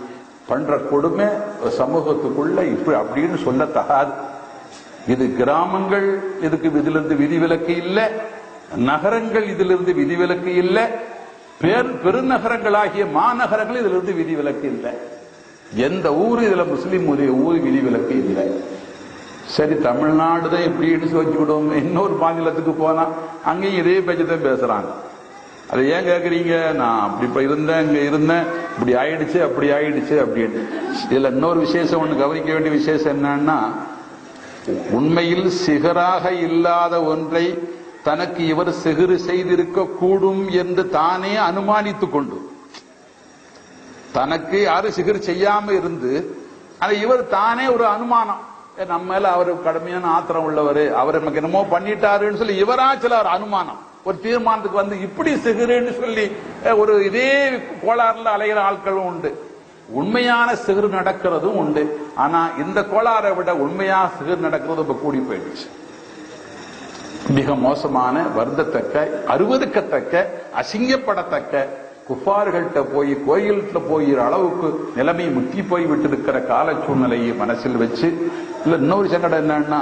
A: பண்ற கொடுமை சமூகத்துக்குள்ள இப்படி அப்படின்னு சொல்லத்தகாது. இது கிராமங்கள், இதுக்கு இதிலிருந்து விதிவிலக்கு இல்லை. நகரங்கள் இதிலிருந்து விதிவிலக்கு இல்லை. பெருநகரங்களாகிய மாநகரங்கள் இதிலிருந்து விதிவிலக்கு இல்லை. எந்த ஊர் இதுல முஸ்லீம் ஊர் விதிவிலக்கு இல்லை. சரி, தமிழ்நாடு தான் இப்படின்னு வச்சுக்கிடுவோம். இன்னொரு மாநிலத்துக்கு போனா அங்கேயும் இதே பேச்சுதான் பேசுறாங்க. அதை ஏன் கேக்குறீங்க? நான் அப்படி இப்ப இருந்தேன், இங்க இருந்தேன், இப்படி ஆயிடுச்சு, அப்படி ஆயிடுச்சு அப்படின்னு. இதுல இன்னொரு விசேஷம் ஒண்ணு கவனிக்க வேண்டிய விசேஷம் என்னன்னா, உண்மையில் சிகராக இல்லாத ஒன்றை தனக்கு இவர் சிகிறு செய்திருக்க கூடும் என்று தானே அனுமானித்துக் கொண்டு, தனக்கு யாரும் சிகிறு செய்யாம இருந்து அதை இவர் தானே ஒரு அனுமானம், நம்ம மேல அவரு கடுமையான ஆத்திரம் உள்ளவர், அவர் நமக்கு என்னமோ பண்ணிட்டாருன்னு சொல்லி இவராச்சல ஒரு அனுமானம், ஒரு தீர்மானத்துக்கு இப்படி சிகிறுன்னு சொல்லி ஒரு இதே கோளாறுல அலைகிற ஆட்களும் உண்டு. உண்மையான சிகிறு நடக்கிறதும் உண்டு. ஆனா இந்த கோளாறை விட உண்மையான சிகிறு நடக்கிறது இப்ப கூடி போயிடுச்சு. மிக மோசமான, வருந்தத்தக்க, அருவருக்கத்தக்க, அசிங்கப்படத்தக்க, குஃபார்கள்ட்ட போய் கோயில்கிட்ட போயிற அளவுக்கு நிலைமை முத்தி போய் விட்டு கால சூழ்நிலையை மனசில் வச்சு, இல்ல இன்னொரு சங்கடம் என்னன்னா,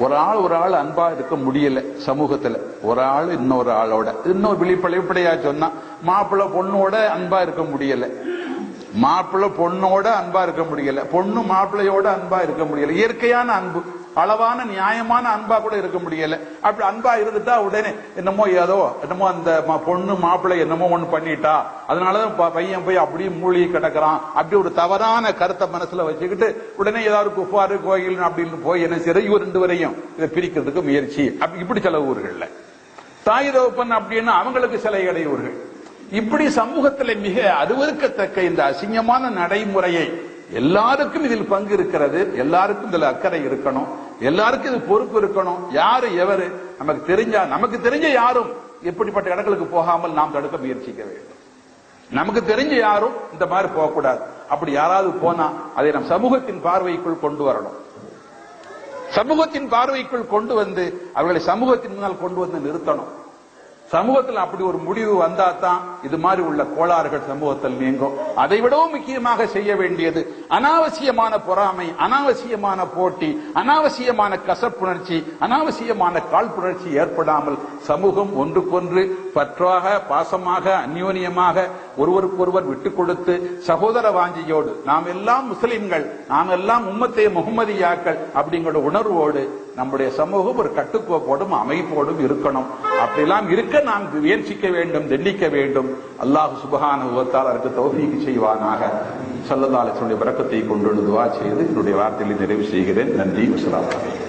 A: ஒரு ஆள் அன்பா இருக்க முடியல சமூகத்துல. ஒரு ஆள் இன்னொரு ஆளோட, இன்னொரு வெளிப்படையா சொன்னா, மாப்பிள்ளை பொண்ணோட அன்பா இருக்க முடியல, மாப்பிள்ளை பொண்ணோட அன்பா இருக்க முடியல, பொண்ணு மாப்பிள்ளையோட அன்பா இருக்க முடியல. இயற்கையான அன்பு, அளவான நியாயமான அன்பா கூட இருக்க முடியல. அப்படி அன்பா இருந்துட்டா உடனே என்னமோ அந்த பொண்ணு மாப்பிள்ளை என்னமோ ஒண்ணு பண்ணிட்டா, அதனாலதான் பையன் போய் அப்படியே மூழ்கி கிடக்கிறான், அப்படி ஒரு தவறான கருத்தை மனசுல வச்சுக்கிட்டு உடனே ஏதாவது குஃபாரு கோயில் அப்படின்னு போய் என்ன செய்யறது, இவர் 2 வரையும் இதை பிரிக்கிறதுக்கு முயற்சி. இப்படி சில ஊர்கள்ல தாய் தகப்பன் அப்படின்னு அவங்களுக்கு சில இடையூறுகள். இப்படி சமூகத்தில் மிக அருவருக்கத்தக்க இந்த அசிங்கமான நடைமுறையை, எல்லாருக்கும் இதில் பங்கு இருக்கிறது, எல்லாருக்கும் இதுல அக்கறை இருக்கணும், எல்லாருக்கும் இது பொறுப்பு இருக்கணும். யாரு எவரு நமக்கு தெரிஞ்ச யாரும் எப்படிப்பட்ட இடங்களுக்கு போகாமல் நாம் தடுக்க முயற்சிக்க வேண்டும். நமக்கு தெரிஞ்ச யாரும் இந்த மாதிரி போகக்கூடாது. அப்படி யாராவது போனா அதை நம் சமூகத்தின் பார்வைக்குள் கொண்டு வரணும். சமூகத்தின் பார்வைக்குள் கொண்டு வந்து அவர்களை சமூகத்தின் முன்னால் கொண்டு வந்து நிறுத்தணும். சமூகத்தில் அப்படி ஒரு முடிவு வந்தா தான் இது மாதிரி உள்ள கோளாறுகள் சமூகத்தில் நீங்கும். அதை விடவும் முக்கியமாக செய்ய வேண்டியது அனாவசியமான பொறாமை, அனாவசியமான போட்டி, அனாவசியமான கசப்புணர்ச்சி, அனாவசியமான காழ்ப்புணர்ச்சி ஏற்படாமல் சமூகம் ஒன்றுக்கொன்று பற்றாக, பாசமாக, அந்யோன்யமாக ஒருவருக்கொருவர் விட்டுக் கொடுத்து சகோதர வாஞ்சியோடு நாம் எல்லாம் முஸ்லிம்கள், நாம் எல்லாம் உம்மத்தே முகமதியாக்கள் அப்படிங்கிற உணர்வோடு நம்முடைய சமூகம் ஒரு கட்டுக்கோப்போடும் அமைப்போடும் இருக்கணும். அப்படிலாம் இருக்க நாம் முயற்சிக்க வேண்டும், தண்டிக்க வேண்டும். அல்லாஹ் சுப்ஹானஹு வ தஆலா அதற்கு தௌஃபீக் செய்வானாக. ஸல்லல்லாஹு அலைஹி வஸல்லம் பரக்கத்தை கொண்டு துஆ செய்து என்னுடைய வார்த்தைகளை நிறைவு செய்கிறேன். நன்றி. வஸ்ஸலாமு அலைக்கும்.